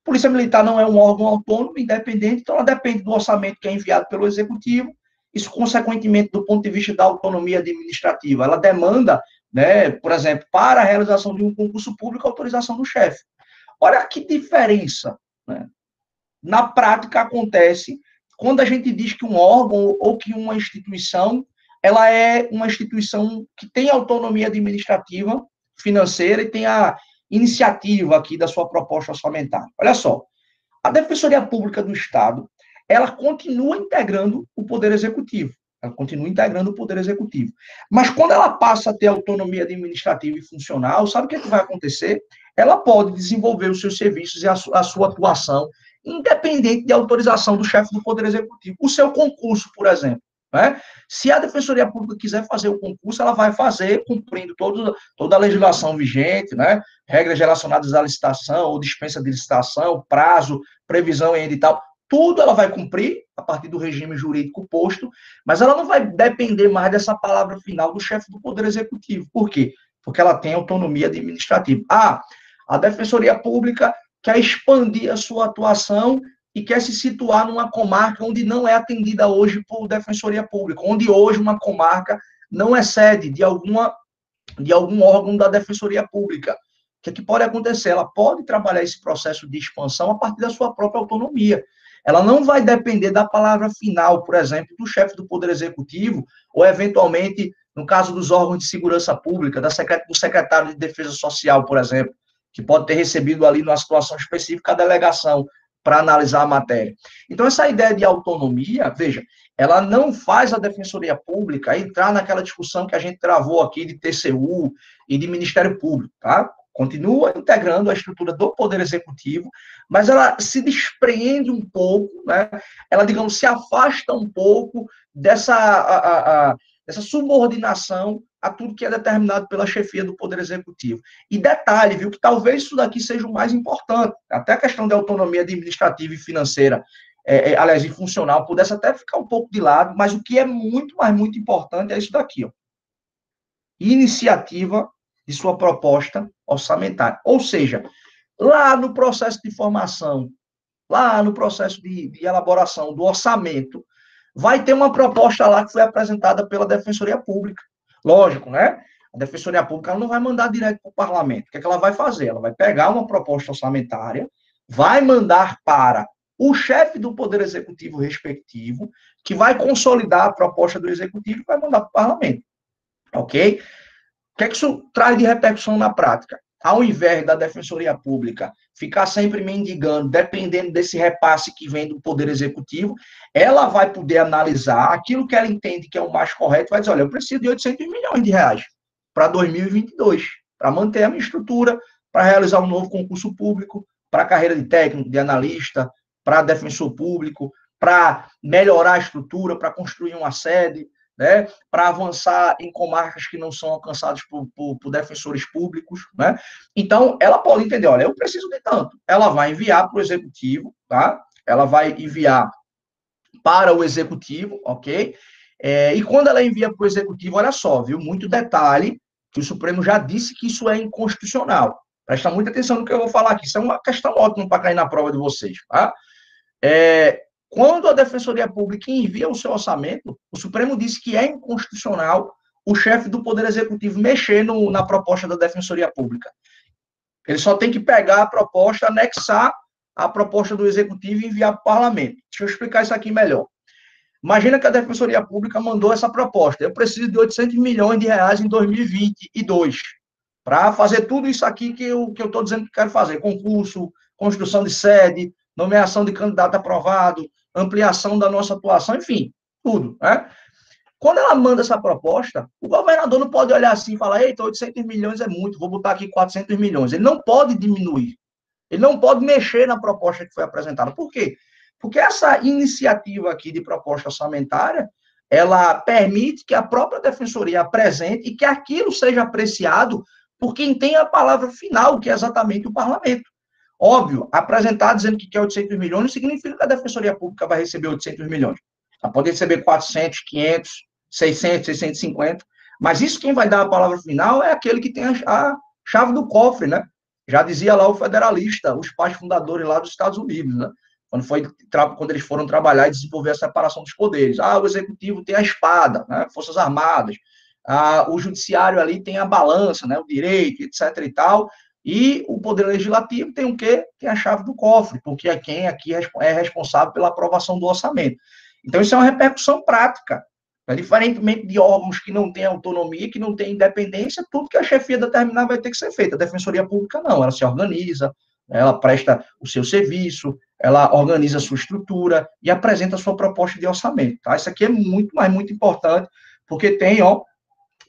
A: Polícia Militar não é um órgão autônomo, independente, então ela depende do orçamento que é enviado pelo Executivo. Isso, consequentemente, do ponto de vista da autonomia administrativa, ela demanda, né, por exemplo, para a realização de um concurso público, a autorização do chefe. Olha que diferença, né? Na prática acontece quando a gente diz que um órgão ou que uma instituição, ela é uma instituição que tem autonomia administrativa, financeira e tem a iniciativa aqui da sua proposta orçamentária. Olha só, a Defensoria Pública do Estado, ela continua integrando o Poder Executivo. Ela continua integrando o Poder Executivo. Mas quando ela passa a ter autonomia administrativa e funcional, sabe o que vai acontecer? Ela pode desenvolver os seus serviços e a sua atuação, independente de autorização do chefe do Poder Executivo. O seu concurso, por exemplo. Né? Se a Defensoria Pública quiser fazer o concurso, ela vai fazer cumprindo toda a legislação vigente, né? Regras relacionadas à licitação ou dispensa de licitação, prazo, previsão em edital, tudo ela vai cumprir a partir do regime jurídico posto, mas ela não vai depender mais dessa palavra final do chefe do Poder Executivo. Por quê? Porque ela tem autonomia administrativa. A Defensoria Pública quer expandir a sua atuação e quer se situar numa comarca onde não é atendida hoje por Defensoria Pública, onde hoje uma comarca não é sede de algum órgão da Defensoria Pública. O que pode acontecer? Ela pode trabalhar esse processo de expansão a partir da sua própria autonomia. Ela não vai depender da palavra final, por exemplo, do chefe do Poder Executivo, ou, eventualmente, no caso dos órgãos de segurança pública, do secretário de Defesa Social, por exemplo, que pode ter recebido ali, numa situação específica, a delegação para analisar a matéria. Então, essa ideia de autonomia, veja, ela não faz a Defensoria Pública entrar naquela discussão que a gente travou aqui de TCU e de Ministério Público, tá? Continua integrando a estrutura do Poder Executivo, mas ela se despreende um pouco, né? Ela, digamos, se afasta um pouco dessa subordinação a tudo que é determinado pela chefia do Poder Executivo. E detalhe, viu, que talvez isso daqui seja o mais importante, até a questão da autonomia administrativa e financeira, aliás, e funcional, pudesse até ficar um pouco de lado, mas o que é muito, mas muito importante é isso daqui, ó. Iniciativa de sua proposta orçamentária. Ou seja, lá no processo de formação, lá no processo de elaboração do orçamento, vai ter uma proposta lá que foi apresentada pela Defensoria Pública. Lógico, né? A Defensoria Pública ela não vai mandar direto para o parlamento. O que ela vai fazer? Ela vai pegar uma proposta orçamentária, vai mandar para o chefe do Poder Executivo respectivo, que vai consolidar a proposta do Executivo e vai mandar para o parlamento. Ok? O que isso traz de repercussão na prática? Ao invés da Defensoria Pública ficar sempre mendigando, dependendo desse repasse que vem do Poder Executivo, ela vai poder analisar aquilo que ela entende que é o mais correto, vai dizer, olha, eu preciso de 800 milhões de reais para 2022, para manter a minha estrutura, para realizar um novo concurso público, para a carreira de técnico, de analista, para defensor público, para melhorar a estrutura, para construir uma sede, né, para avançar em comarcas que não são alcançadas por defensores públicos, né? Então, ela pode entender, olha, eu preciso de tanto. Ela vai enviar para o Executivo, tá? Ela vai enviar para o Executivo, ok? E quando ela envia para o Executivo, olha só, viu? Muito detalhe, que o Supremo já disse que isso é inconstitucional. Presta muita atenção no que eu vou falar aqui. Isso é uma questão ótima para cair na prova de vocês, tá? Quando a Defensoria Pública envia o seu orçamento, o Supremo disse que é inconstitucional o chefe do Poder Executivo mexer na proposta da Defensoria Pública. Ele só tem que pegar a proposta, anexar a proposta do Executivo e enviar para o Parlamento. Deixa eu explicar isso aqui melhor. Imagina que a Defensoria Pública mandou essa proposta. Eu preciso de 800 milhões de reais em 2022 para fazer tudo isso aqui que eu estou dizendo que quero fazer. Concurso, construção de sede, nomeação de candidato aprovado, ampliação da nossa atuação, enfim, tudo, né? Quando ela manda essa proposta, o governador não pode olhar assim e falar, eita, 800 milhões é muito, vou botar aqui 400 milhões. Ele não pode diminuir. Ele não pode mexer na proposta que foi apresentada. Por quê? Porque essa iniciativa aqui de proposta orçamentária, ela permite que a própria Defensoria apresente e que aquilo seja apreciado por quem tem a palavra final, que é exatamente o parlamento. Óbvio, apresentar dizendo que quer 800 milhões não significa que a Defensoria Pública vai receber 800 milhões. Ela pode receber 400, 500, 600, 650, mas isso quem vai dar a palavra final é aquele que tem a chave do cofre, né? Já dizia lá o federalista, os pais fundadores lá dos Estados Unidos, né? Quando eles foram trabalhar e desenvolver a separação dos poderes. O executivo tem a espada, né? Forças Armadas, o judiciário ali tem a balança, né? O direito, etc. e tal, e o poder legislativo tem o quê? Tem a chave do cofre, porque é quem aqui é responsável pela aprovação do orçamento. Então, isso é uma repercussão prática. Diferentemente de órgãos que não têm autonomia, que não têm independência, tudo que a chefia determinar vai ter que ser feito. A Defensoria Pública não, ela se organiza, ela presta o seu serviço, ela organiza a sua estrutura e apresenta a sua proposta de orçamento. Tá? Isso aqui é muito, mas muito importante, porque tem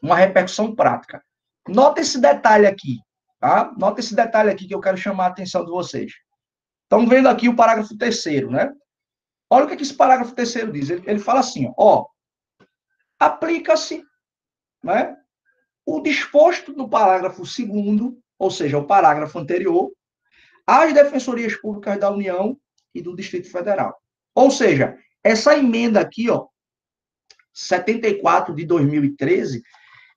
A: uma repercussão prática. Nota esse detalhe aqui, tá? Nota esse detalhe aqui que eu quero chamar a atenção de vocês. Estão vendo aqui o parágrafo 3º, né? Olha o que esse parágrafo 3º diz. Ele fala assim, aplica-se, né, o disposto no parágrafo 2º, ou seja, o parágrafo anterior, às defensorias públicas da União e do Distrito Federal. Ou seja, essa emenda aqui, 74 de 2013,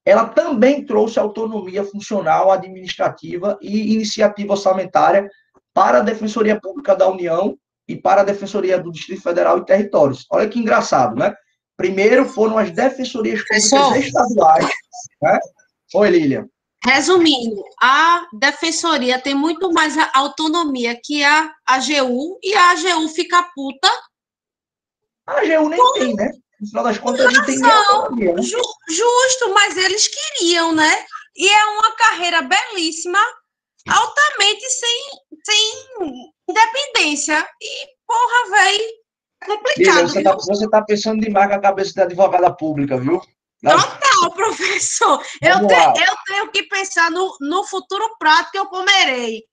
A: ela também trouxe autonomia funcional, administrativa e iniciativa orçamentária para a Defensoria Pública da União e para a Defensoria do Distrito Federal e Territórios. Olha que engraçado, né? Primeiro foram as defensorias públicas estaduais, né? Oi, Lília.
B: Resumindo, a defensoria tem muito mais autonomia que a AGU, e a AGU fica puta.
A: A AGU nem tem, né? No final das contas, não tem nem autonomia, né?
B: Justo, mas eles queriam, né? E é uma carreira belíssima, altamente sem independência. E, porra, velho, é complicado.
A: Lília, você tá pensando demais com a cabeça da advogada pública, viu?
B: Total, professor. Eu tenho que pensar no futuro prato que eu comerei.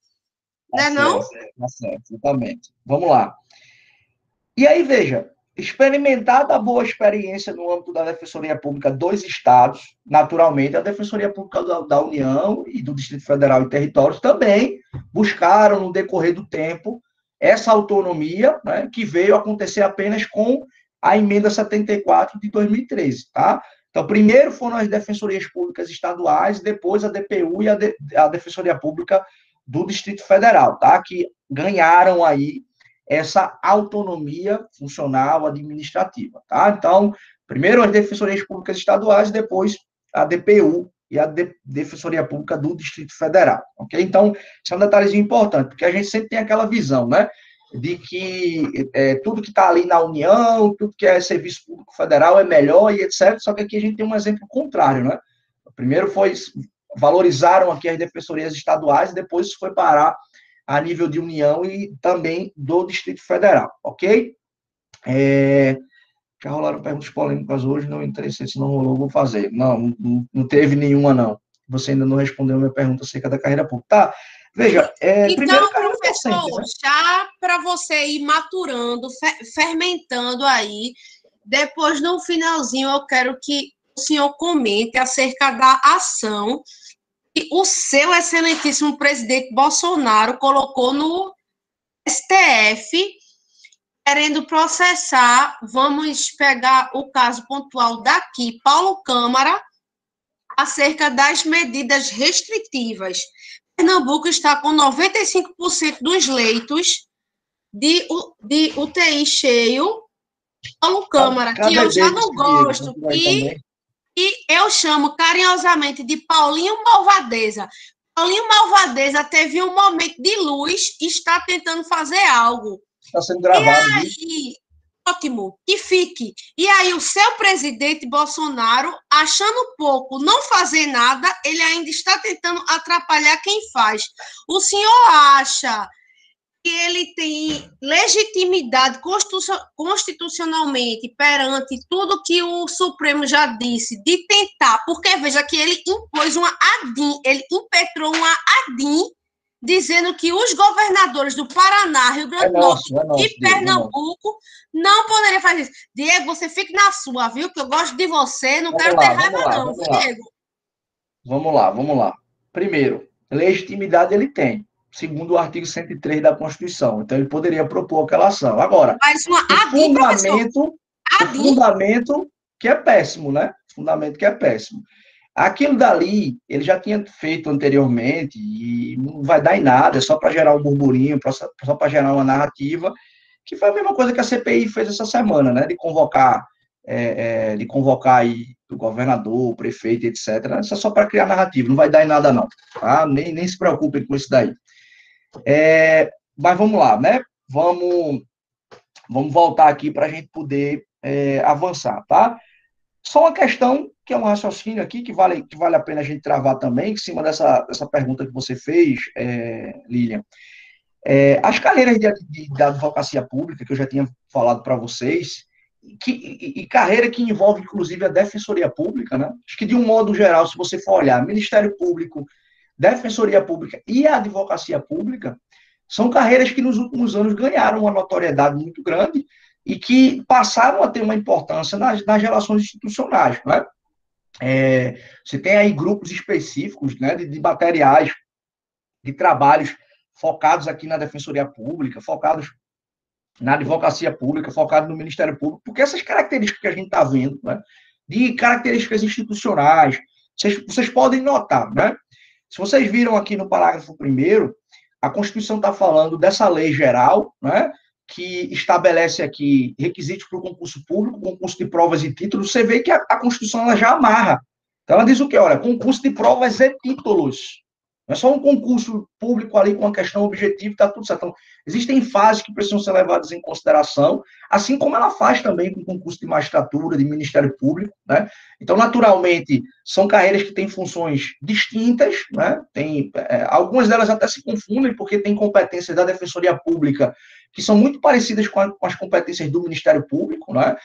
B: Não é não?
A: Tá certo, exatamente. Vamos lá. E aí, veja, experimentada a boa experiência no âmbito da Defensoria Pública dos Estados, naturalmente, a Defensoria Pública da União e do Distrito Federal e Territórios também buscaram, no decorrer do tempo, essa autonomia, né, que veio acontecer apenas com a emenda 74 de 2013, tá? Então, primeiro foram as defensorias públicas estaduais, depois a DPU e a Defensoria Pública do Distrito Federal, tá? Que ganharam aí essa autonomia funcional administrativa, tá? Então, primeiro as defensorias públicas estaduais, depois a DPU e a Defensoria Pública do Distrito Federal, ok? Então, isso é um detalhezinho importante, porque a gente sempre tem aquela visão, né? De que tudo que está ali na União, tudo que é serviço público federal é melhor e etc. Só que aqui a gente tem um exemplo contrário, né? Primeiro valorizaram aqui as defensorias estaduais, depois isso foi parar a nível de União e também do Distrito Federal, ok? Já rolaram perguntas polêmicas hoje, não interessei, se não rolou, vou fazer. Não teve nenhuma, não. Você ainda não respondeu a minha pergunta acerca da carreira pública. Tá, veja,
B: então,
A: primeiro,
B: professor, né? Já para você ir maturando, fermentando aí, depois, no finalzinho, eu quero que o senhor comente acerca da ação que o seu excelentíssimo presidente Bolsonaro colocou no STF, querendo processar, vamos pegar o caso pontual daqui, Paulo Câmara, acerca das medidas restritivas. Pernambuco está com 95% dos leitos de UTI cheio. Paulo Câmara, que eu já não gosto, e eu chamo carinhosamente de Paulinho Malvadeza. Paulinho Malvadeza teve um momento de luz e está tentando fazer algo.
A: Está sendo gravado.
B: E aí, ótimo, que fique. E aí o seu presidente Bolsonaro, achando pouco não fazer nada, ele ainda está tentando atrapalhar quem faz. O senhor acha que ele tem legitimidade constitucionalmente perante tudo que o Supremo já disse, de tentar, porque veja que ele impôs uma ADIM, ele impetrou uma ADIM, dizendo que os governadores do Paraná, Rio Grande do Norte e Pernambuco não poderiam fazer isso. Diego, você fique na sua, viu? Que eu gosto de você, não quero ter raiva não, viu, Diego?
A: Vamos lá. Primeiro, legitimidade ele tem, segundo o artigo 103 da Constituição. Então, ele poderia propor aquela ação. Agora, o fundamento que é péssimo, né? O fundamento que é péssimo. Aquilo dali, ele já tinha feito anteriormente e não vai dar em nada, é só para gerar um burburinho, só para gerar uma narrativa, que foi a mesma coisa que a CPI fez essa semana, né? De convocar aí o governador, o prefeito, etc. Isso é só para criar narrativa, não vai dar em nada, não. Tá? Nem se preocupem com isso daí. Mas vamos lá, né? Vamos voltar aqui para a gente poder avançar, tá? Só uma questão, que é um raciocínio aqui, que vale a pena a gente travar também, em cima dessa pergunta que você fez, Lilian. As carreiras da advocacia pública, que eu já tinha falado para vocês, e carreira que envolve, inclusive, a defensoria pública, né? Acho que, de um modo geral, se você for olhar, Ministério Público, defensoria pública e a advocacia pública, são carreiras que, nos últimos anos, ganharam uma notoriedade muito grande e que passaram a ter uma importância nas relações institucionais, né? Você tem aí grupos específicos, né, de materiais, de trabalhos focados aqui na defensoria pública, focados na advocacia pública, focados no Ministério Público, porque essas características que a gente está vendo, né, de características institucionais, vocês podem notar, né? Se vocês viram aqui no parágrafo 1º, a Constituição está falando dessa lei geral, né, que estabelece aqui requisitos para o concurso público, concurso de provas e títulos. Você vê que a Constituição ela já amarra. Então, ela diz o quê? Olha, concurso de provas e títulos. Não é só um concurso público ali com uma questão objetiva, está tudo certo. Então, existem fases que precisam ser levadas em consideração, assim como ela faz também com o concurso de magistratura, de Ministério Público, né? Então, naturalmente, são carreiras que têm funções distintas, né? Algumas delas até se confundem, porque tem competências da Defensoria Pública que são muito parecidas com as competências do Ministério Público, né?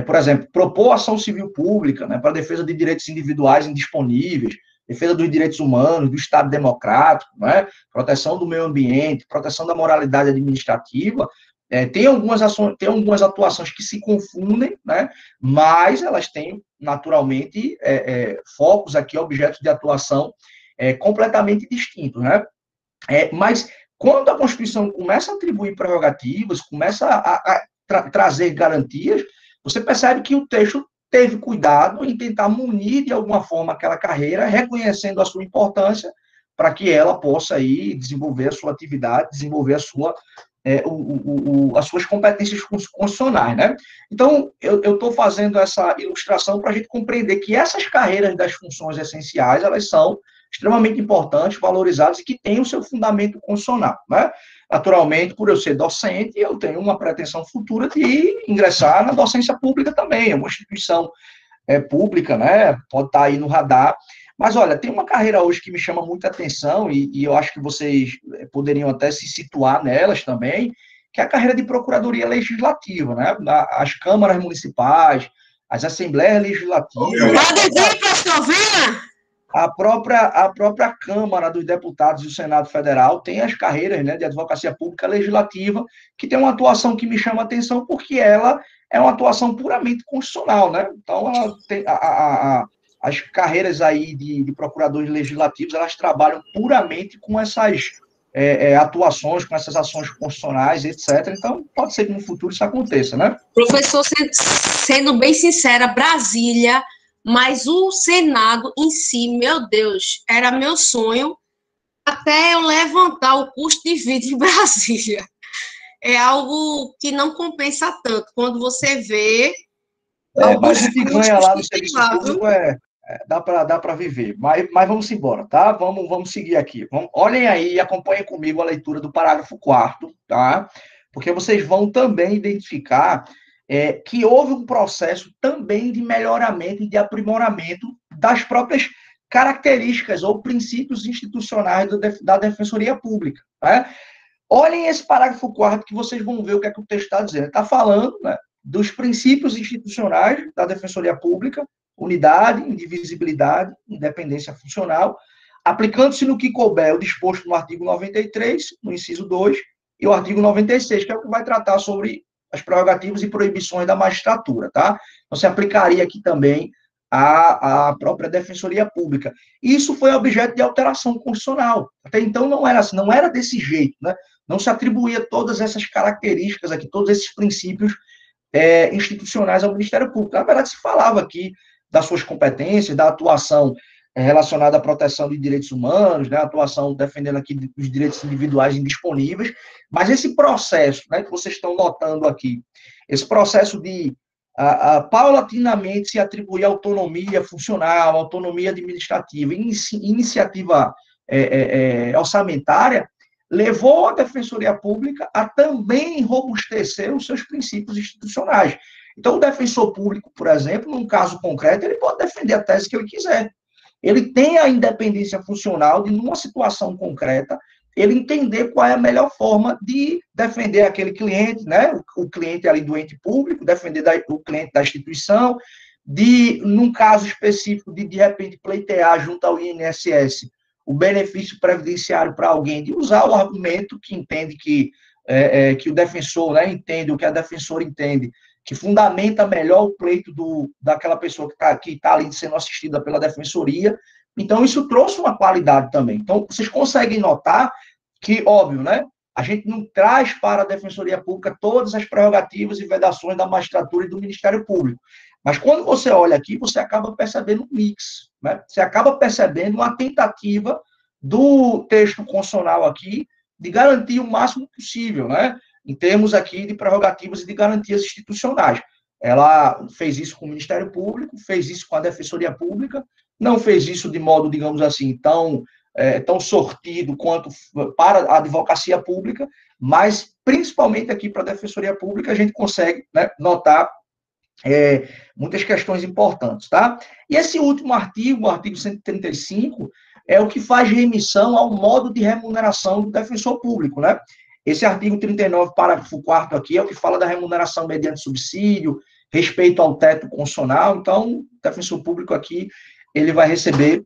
A: Por exemplo, propor ação civil pública, né, para a defesa de direitos individuais indisponíveis, defesa dos direitos humanos, do Estado democrático, né, proteção do meio ambiente, proteção da moralidade administrativa. Tem algumas atuações que se confundem, né, mas elas têm, naturalmente, focos aqui, objetos de atuação completamente distintos, né? Mas quando a Constituição começa a atribuir prerrogativas, começa a trazer garantias, você percebe que o texto teve cuidado em tentar munir de alguma forma aquela carreira, reconhecendo a sua importância para que ela possa aí desenvolver a sua atividade, desenvolver as suas competências constitucionais, né? Então, eu estou fazendo essa ilustração para a gente compreender que essas carreiras das funções essenciais, elas são extremamente importantes, valorizadas e que têm o seu fundamento constitucional, né? Naturalmente, por eu ser docente, eu tenho uma pretensão futura de ingressar na docência pública também, é uma instituição pública, né? Pode estar aí no radar. Mas, olha, tem uma carreira hoje que me chama muita atenção e eu acho que vocês poderiam até se situar nelas também, que é a carreira de procuradoria legislativa, né? As câmaras municipais, as assembleias legislativas.
B: Pode vir, pastor, venha!
A: A própria Câmara dos Deputados e o Senado Federal tem as carreiras, né, de advocacia pública legislativa, que tem uma atuação que me chama a atenção, porque ela é uma atuação puramente constitucional, né? Então, ela tem as carreiras aí de procuradores legislativos, elas trabalham puramente com essas atuações, com essas ações constitucionais, etc. Então, pode ser que no futuro isso aconteça, né?
B: Professor, sendo bem sincera, Brasília... Mas o Senado em si, meu Deus, era meu sonho até eu levantar o custo de vida em Brasília. É algo que não compensa tanto. Quando você vê...
A: Mas o que ganha lá no serviço público dá para viver. Mas vamos embora, tá? Vamos seguir aqui. Olhem aí e acompanhem comigo a leitura do parágrafo 4º, tá? Porque vocês vão também identificar que houve um processo também de melhoramento e de aprimoramento das próprias características ou princípios institucionais da Defensoria Pública, né? Olhem esse parágrafo 4º que vocês vão ver o que é que o texto está dizendo. Está falando, né, dos princípios institucionais da Defensoria Pública, unidade, indivisibilidade, independência funcional, aplicando-se no que couber o disposto no artigo 93, no inciso 2, e o artigo 96, que é o que vai tratar sobre as prerrogativas e proibições da magistratura, tá? Então, se aplicaria aqui também à própria Defensoria Pública. Isso foi objeto de alteração constitucional. Até então não era assim, não era desse jeito, né? Não se atribuía todas essas características aqui, todos esses princípios institucionais ao Ministério Público. Na verdade, se falava aqui das suas competências, da atuação relacionada à proteção de direitos humanos, né, atuação defendendo aqui os direitos individuais indisponíveis, mas esse processo, né, que vocês estão notando aqui, esse processo de paulatinamente se atribuir autonomia funcional, autonomia administrativa, iniciativa orçamentária, levou a Defensoria Pública a também robustecer os seus princípios institucionais. Então, o defensor público, por exemplo, num caso concreto, ele pode defender a tese que ele quiser. Ele tem a independência funcional de, numa situação concreta, ele entender qual é a melhor forma de defender aquele cliente, né? O cliente ali do ente público, defender o cliente da instituição, num caso específico, de repente, pleitear junto ao INSS o benefício previdenciário para alguém, de usar o argumento que entende que o defensor, né, entende, o que a defensora entende, que fundamenta melhor o pleito daquela pessoa que tá ali sendo assistida pela defensoria. Então, isso trouxe uma qualidade também. Então, vocês conseguem notar que, óbvio, né, a gente não traz para a Defensoria Pública todas as prerrogativas e vedações da magistratura e do Ministério Público. Mas quando você olha aqui, você acaba percebendo um mix, né? Você acaba percebendo uma tentativa do texto constitucional aqui de garantir o máximo possível, né? Em termos aqui de prerrogativas e de garantias institucionais. Ela fez isso com o Ministério Público, fez isso com a Defensoria Pública, não fez isso de modo, digamos assim, tão sortido quanto para a advocacia pública, mas principalmente aqui para a Defensoria Pública a gente consegue, né, notar muitas questões importantes, tá? E esse último artigo, o artigo 135, é o que faz remissão ao modo de remuneração do defensor público, né? Esse artigo 39, parágrafo 4º aqui, é o que fala da remuneração mediante subsídio, respeito ao teto constitucional. Então, o defensor público aqui, ele vai receber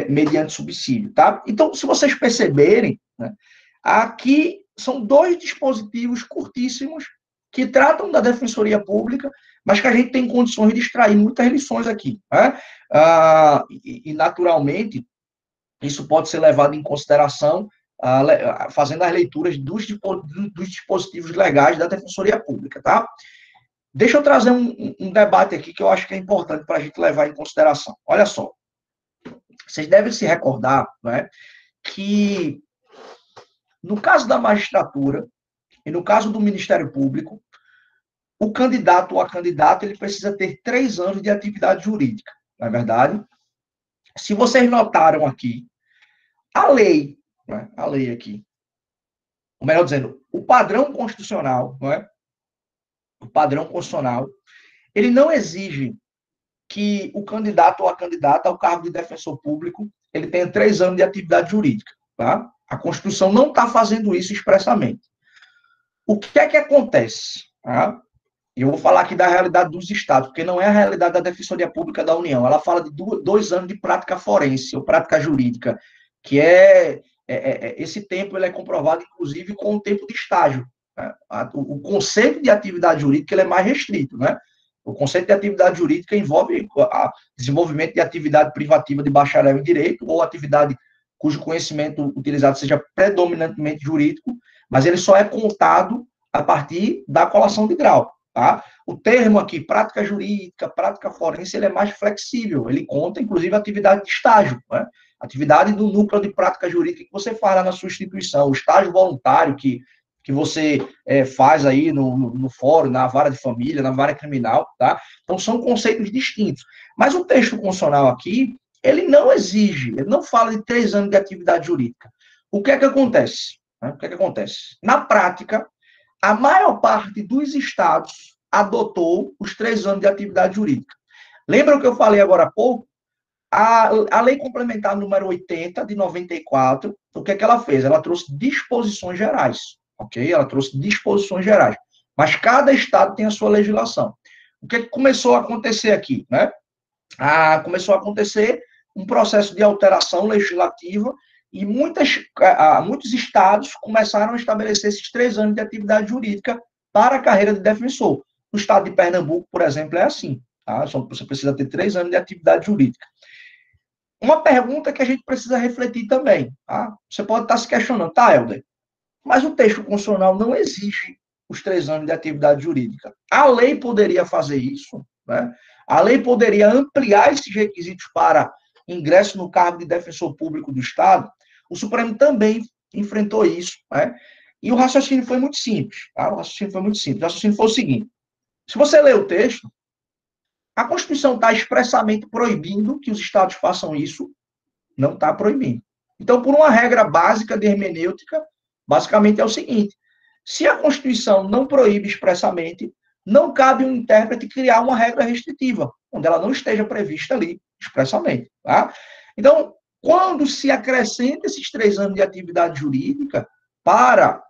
A: mediante subsídio, tá? Então, se vocês perceberem, né, aqui são dois dispositivos curtíssimos que tratam da Defensoria Pública, mas que a gente tem condições de extrair muitas lições aqui, né? E, naturalmente, isso pode ser levado em consideração fazendo as leituras dos dispositivos legais da Defensoria Pública, tá? Deixa eu trazer um debate aqui que eu acho que é importante para a gente levar em consideração. Olha só, vocês devem se recordar, né, que no caso da magistratura e no caso do Ministério Público, o candidato ou a candidata ele precisa ter 3 anos de atividade jurídica, não é verdade? Se vocês notaram aqui, a lei, né, a lei aqui, ou melhor dizendo, o padrão constitucional, não é? O padrão constitucional, ele não exige que o candidato ou a candidata ao cargo de defensor público ele tenha 3 anos de atividade jurídica, tá? A Constituição não está fazendo isso expressamente. O que é que acontece? Tá? Eu vou falar aqui da realidade dos estados, porque não é a realidade da Defensoria Pública da União. Ela fala de 2 anos de prática forense, ou prática jurídica, que esse tempo ele é comprovado, inclusive, com o tempo de estágio. Né? O conceito de atividade jurídica ele é mais restrito, né? O conceito de atividade jurídica envolve o desenvolvimento de atividade privativa de bacharel em direito, ou atividade cujo conhecimento utilizado seja predominantemente jurídico, mas ele só é contado a partir da colação de grau. Tá? O termo aqui, prática jurídica, prática forense, ele é mais flexível, ele conta, inclusive, a atividade de estágio, né? Atividade do núcleo de prática jurídica que você faz lá na sua instituição, o estágio voluntário que que você faz aí no fórum, na vara de família, na vara criminal, tá? Então, são conceitos distintos. Mas o texto constitucional aqui, ele não exige, ele não fala de 3 anos de atividade jurídica. O que é que acontece? O que é que acontece? Na prática, a maior parte dos estados adotou os 3 anos de atividade jurídica. Lembra o que eu falei agora há pouco? A Lei Complementar número 80, de 94, o que é que ela fez? Ela trouxe disposições gerais, ok? Ela trouxe disposições gerais. Mas cada estado tem a sua legislação. O que é que começou a acontecer aqui, né? Começou a acontecer um processo de alteração legislativa e muitos estados começaram a estabelecer esses 3 anos de atividade jurídica para a carreira de defensor. No estado de Pernambuco, por exemplo, é assim. Tá? Você precisa ter 3 anos de atividade jurídica. Uma pergunta que a gente precisa refletir também. Tá? Você pode estar se questionando, tá, Helder? Mas o texto constitucional não exige os 3 anos de atividade jurídica. A lei poderia fazer isso, né? A lei poderia ampliar esses requisitos para ingresso no cargo de defensor público do Estado. O Supremo também enfrentou isso, né? E o raciocínio foi muito simples. Tá? O raciocínio foi muito simples. O raciocínio foi o seguinte: se você ler o texto, a Constituição está expressamente proibindo que os estados façam isso, não está proibindo. Então, por uma regra básica de hermenêutica, basicamente é o seguinte: se a Constituição não proíbe expressamente, não cabe um intérprete criar uma regra restritiva, onde ela não esteja prevista ali expressamente. Tá? Então, quando se acrescenta esses 3 anos de atividade jurídica para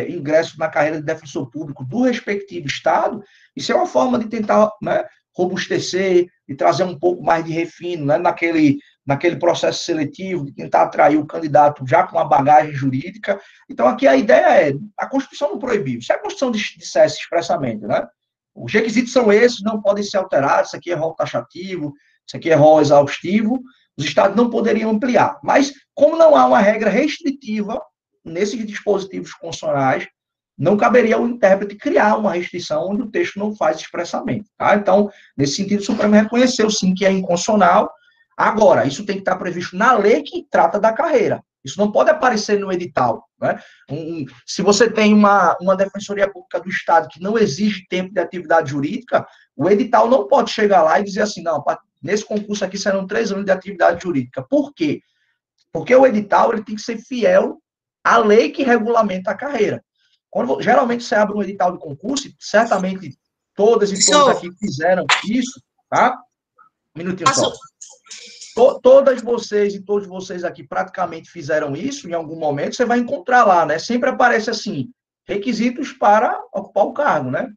A: ingresso na carreira de defensor público do respectivo Estado, isso é uma forma de tentar, né, robustecer e trazer um pouco mais de refino, né, naquele processo seletivo, de tentar atrair o candidato já com uma bagagem jurídica. Então, aqui a ideia a Constituição não proibiu. Se a Constituição dissesse expressamente, né, os requisitos são esses, não podem ser alterados, isso aqui é rol taxativo, isso aqui é rol exaustivo, os estados não poderiam ampliar. Mas, como não há uma regra restritiva nesses dispositivos constitucionais, não caberia ao intérprete criar uma restrição onde o texto não faz expressamente. Tá? Então, nesse sentido, o Supremo reconheceu, sim, que é inconstitucional. Agora, isso tem que estar previsto na lei que trata da carreira. Isso não pode aparecer no edital. Né? Se você tem uma Defensoria Pública do Estado que não exige tempo de atividade jurídica, o edital não pode chegar lá e dizer assim, não, nesse concurso aqui serão 3 anos de atividade jurídica. Por quê? Porque o edital ele tem que ser fiel à lei que regulamenta a carreira. Geralmente você abre um edital de concurso, certamente todas e todos aqui fizeram isso, tá? Um minutinho só. Todas vocês e todos vocês aqui praticamente fizeram isso em algum momento, você vai encontrar lá, né? Sempre aparece assim, requisitos para ocupar o cargo, né?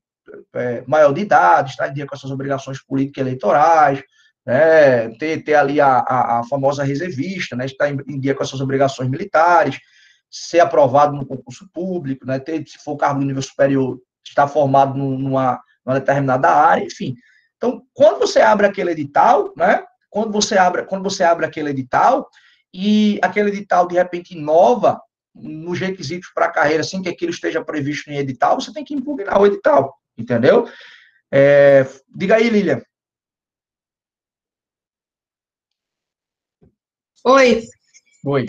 A: Maior de idade, estar em dia com as suas obrigações político-eleitorais, né? Ter ali a famosa reservista, né? Estar em dia com as suas obrigações militares, ser aprovado no concurso público, né? Se for cargo de nível superior, estar formado numa determinada área, enfim. Então, quando você abre aquele edital, né? Quando você abre aquele edital, e aquele edital, de repente, inova nos requisitos para a carreira, sem que aquilo esteja previsto em edital, você tem que impugnar o edital, entendeu? Diga aí, Lília.
B: Oi.
A: Oi.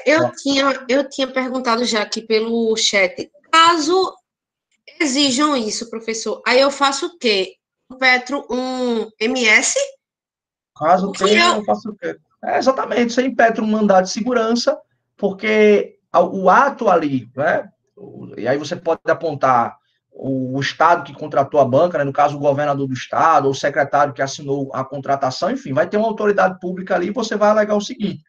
B: Eu tinha perguntado já aqui pelo chat. Caso exijam isso, professor, aí eu faço o quê? Petro um MS?
A: Caso tenha, eu faço o quê? Exatamente, você impetra um mandado de segurança, porque o ato ali, né? E aí você pode apontar o Estado que contratou a banca, né, no caso o governador do Estado, ou o secretário que assinou a contratação, enfim, vai ter uma autoridade pública ali e você vai alegar o seguinte: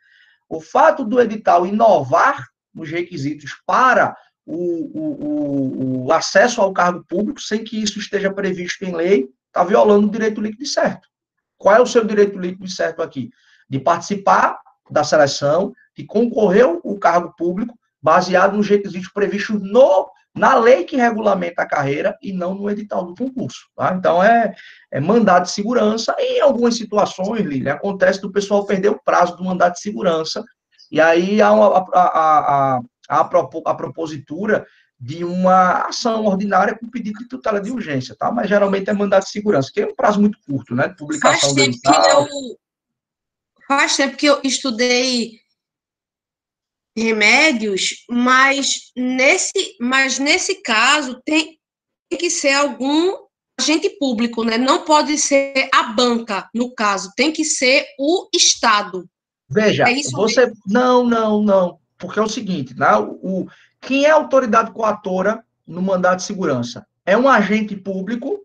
A: o fato do edital inovar nos requisitos para o acesso ao cargo público, sem que isso esteja previsto em lei, está violando o direito líquido e certo. Qual é o seu direito líquido e certo aqui? De participar da seleção, de concorrer ao cargo público, baseado nos requisitos previstos na lei que regulamenta a carreira e não no edital do concurso. Tá? Então, é mandado de segurança. E em algumas situações, Lília, acontece do pessoal perder o prazo do mandado de segurança, e aí há a propositura de uma ação ordinária com pedido de tutela de urgência, tá? Mas geralmente é mandado de segurança, que é um prazo muito curto, né? De publicação do edital.
B: Faz tempo que eu estudei remédios, mas nesse caso tem que ser algum agente público, né? Não pode ser a banca, no caso, tem que ser o Estado.
A: Veja,
B: É isso
A: você.
B: mesmo?
A: Não. Porque é o seguinte, né? Quem é a autoridade coatora no mandado de segurança? É um agente público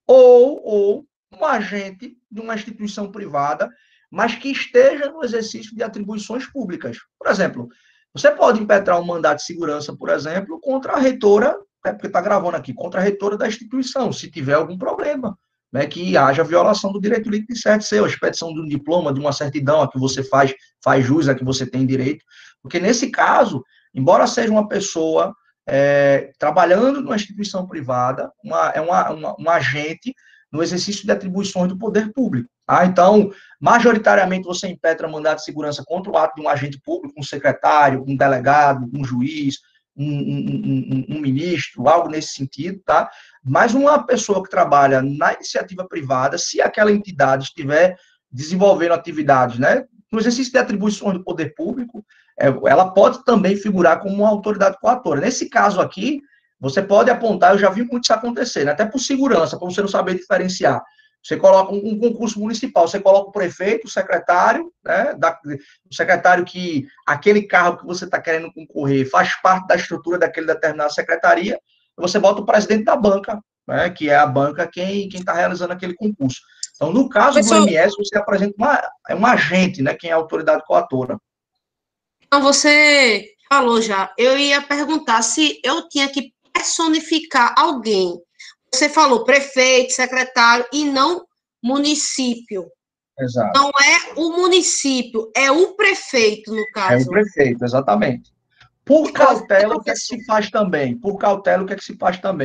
A: ou um agente de uma instituição privada, mas que esteja no exercício de atribuições públicas. Por exemplo, você pode impetrar um mandado de segurança, por exemplo, contra a reitora, porque está gravando aqui, contra a reitora da instituição, se tiver algum problema, né, que haja violação do direito líquido e certo seu, a expedição de um diploma, de uma certidão a que você faz jus, a que você tem direito, porque nesse caso, embora seja uma pessoa trabalhando numa instituição privada, um agente no exercício de atribuições do poder público. Tá? Então, majoritariamente, você impetra mandado de segurança contra o ato de um agente público, um secretário, um delegado, um juiz, um ministro, algo nesse sentido, tá? Mas uma pessoa que trabalha na iniciativa privada, se aquela entidade estiver desenvolvendo atividades, né, no exercício de atribuições do poder público, ela pode também figurar como uma autoridade coatora. Nesse caso aqui, você pode apontar, eu já vi muito isso acontecer, né? Até por segurança, para você não saber diferenciar. Você coloca um concurso municipal, você coloca o prefeito, o secretário, né? O secretário que aquele cargo que você está querendo concorrer faz parte da estrutura daquele determinada secretaria, você bota o presidente da banca, né? Que é a banca quem está realizando aquele concurso. Então, no caso do MS, você apresenta um agente, né? Quem é a autoridade coatora.
B: Então, você falou já. Eu ia perguntar se eu tinha que personificar alguém. Você falou prefeito, secretário e não município.
A: Exato.
B: Não é o município, é o prefeito, no caso.
A: É o prefeito, exatamente. Por cautela, o que é que se faz também?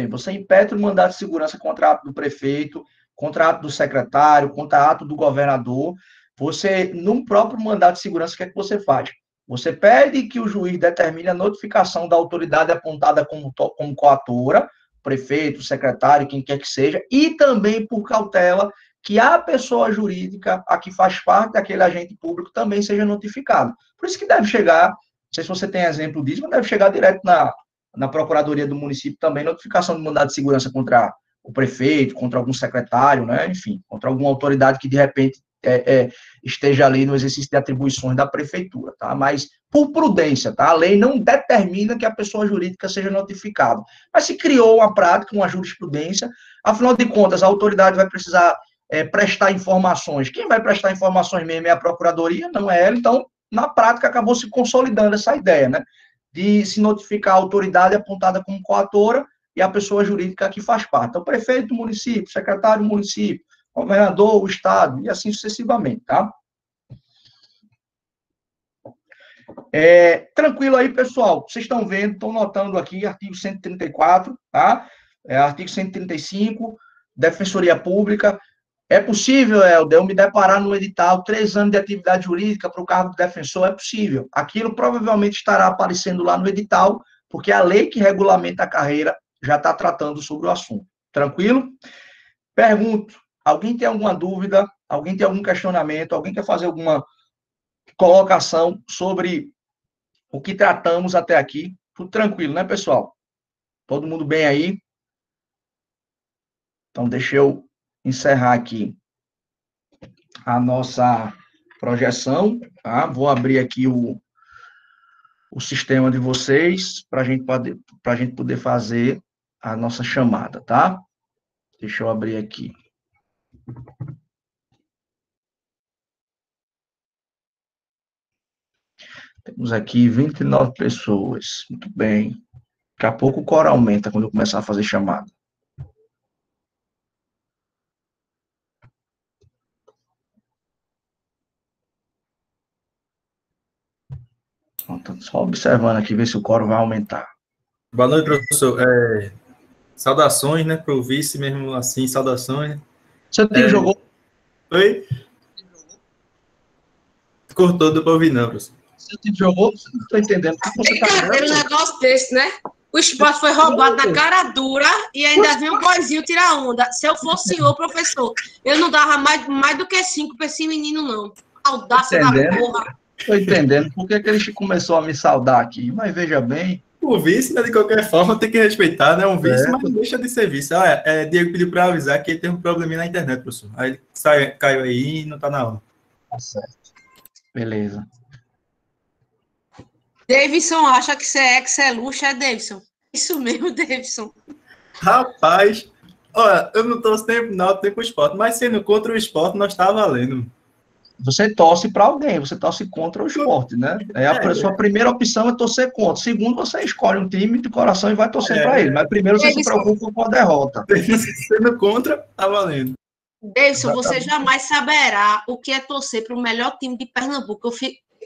A: Você impetra o mandado de segurança contra ato do prefeito, contra ato do secretário, contra ato do governador. Você, num próprio mandado de segurança, o que é que você faz? Você pede que o juiz determine a notificação da autoridade apontada como coatora, prefeito, secretário, quem quer que seja, e também, por cautela, que a pessoa jurídica, a que faz parte daquele agente público, também seja notificada. Por isso que deve chegar, não sei se você tem exemplo disso, mas deve chegar direto na Procuradoria do município também, notificação de mandado de segurança contra o prefeito, contra algum secretário, né? Enfim, contra alguma autoridade que, de repente, esteja ali no exercício de atribuições da prefeitura, tá? Mas, por prudência, tá? A lei não determina que a pessoa jurídica seja notificada. Mas se criou uma prática, uma jurisprudência, afinal de contas, a autoridade vai precisar prestar informações. Quem vai prestar informações mesmo é a Procuradoria, não é ela. Então, na prática, acabou se consolidando essa ideia, né? De se notificar a autoridade apontada como coatora e a pessoa jurídica que faz parte. Então, prefeito do município, secretário do município, governador, o estado, e assim sucessivamente, tá? Tranquilo aí, pessoal. Vocês estão vendo, estão notando aqui, artigo 134, tá? Artigo 135, Defensoria Pública. É possível, Helder, eu me deparar no edital 3 anos de atividade jurídica para o cargo de defensor? É possível. Aquilo provavelmente estará aparecendo lá no edital, porque a lei que regulamenta a carreira já está tratando sobre o assunto. Tranquilo? Pergunto, alguém tem alguma dúvida? Alguém tem algum questionamento? Alguém quer fazer alguma colocação sobre o que tratamos até aqui? Tudo tranquilo, né, pessoal? Todo mundo bem aí? Então, deixa eu encerrar aqui a nossa projeção, tá? Vou abrir aqui o sistema de vocês para a gente poder fazer a nossa chamada, tá? Deixa eu abrir aqui. Temos aqui 29 pessoas. Muito bem. Daqui a pouco o coro aumenta quando eu começar a fazer chamada. Só observando aqui, ver se o coro vai aumentar.
C: Boa noite, professor. Saudações, né, para o vice mesmo assim, saudações.
A: Seu time jogou?
C: Oi? Cortou, deu para ouvir não, professor.
A: Seu time jogou? Não estou entendendo.
B: Você tá um negócio desse, né? O esporte foi roubado na cara dura e ainda vem um boizinho tirar onda. Se eu fosse senhor, professor, eu não dava mais do que 5 para esse menino, não. Audácia da porra.
A: Estou entendendo por que ele começou a me saudar aqui, mas veja bem.
C: O vice, né, de qualquer forma, tem que respeitar, né? Um vice, mas não deixa de ser vice. Diego pediu para avisar que ele tem um probleminha na internet, professor. Aí ele caiu aí e não tá na hora.
A: Tá certo. Beleza.
B: Davidson acha que você é luxo, é Davidson. Isso mesmo, Davidson.
C: Rapaz, olha, eu não torço nem pro Náutico, nem pro Sport, mas sendo contra o Sport, nós tá valendo.
A: Você torce para alguém, você torce contra o esporte, né? Sua primeira opção é torcer contra. Segundo, você escolhe um time de coração e vai torcer para ele. Mas primeiro você se preocupa com a derrota.
C: Sendo contra, tá valendo.
B: Davidson, você jamais saberá o que é torcer para o melhor time de Pernambuco.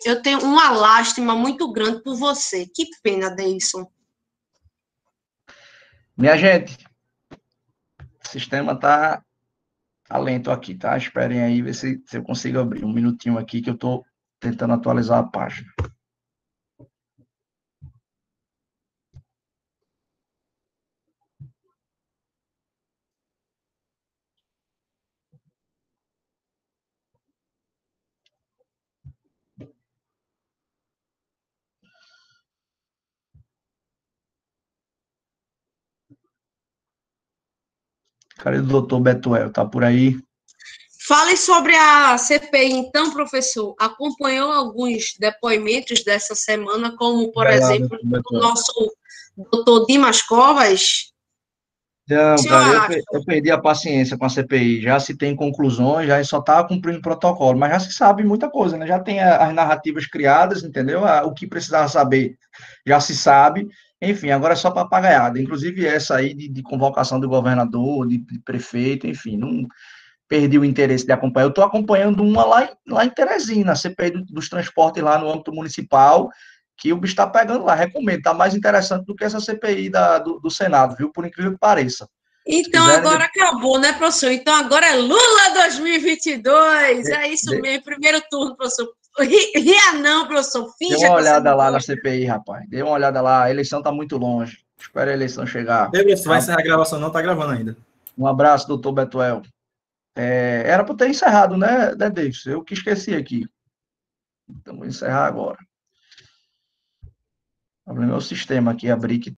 B: Eu tenho uma lástima muito grande por você. Que pena, Davidson.
A: Minha gente, o sistema tá lento aqui, tá? Esperem aí, ver se eu consigo abrir um minutinho aqui que eu tô tentando atualizar a página. Cadê o doutor Betuel? Tá por aí?
B: Fale sobre a CPI, então, professor. Acompanhou alguns depoimentos dessa semana, como, por exemplo, o nosso doutor Dimas Covas?
A: Não, cara, eu perdi a paciência com a CPI. Já se tem conclusões, já só está cumprindo protocolo, mas já se sabe muita coisa, né? Já tem as narrativas criadas, entendeu? O que precisava saber já se sabe. Enfim, agora é só papagaiada. Inclusive essa aí de convocação do governador, de prefeito, enfim, não perdi o interesse de acompanhar. Eu estou acompanhando uma lá em Teresina, a CPI dos transportes lá no âmbito municipal, que o bicho está pegando lá, recomendo, está mais interessante do que essa CPI do Senado, viu? Por incrível que pareça.
B: Então agora acabou, né, professor? Então agora é Lula 2022, é isso mesmo, primeiro turno, professor. Ria não, professor, finja.
A: Dê uma olhada lá na CPI, rapaz, dê uma olhada lá, a eleição está muito longe, espera a eleição chegar.
C: Beleza, vai encerrar a gravação, não está gravando ainda.
A: Um abraço, doutor Betuel. Era para ter encerrado, né, Davis? Eu que esqueci aqui. Então, vou encerrar agora. O problema é o sistema aqui, abrir que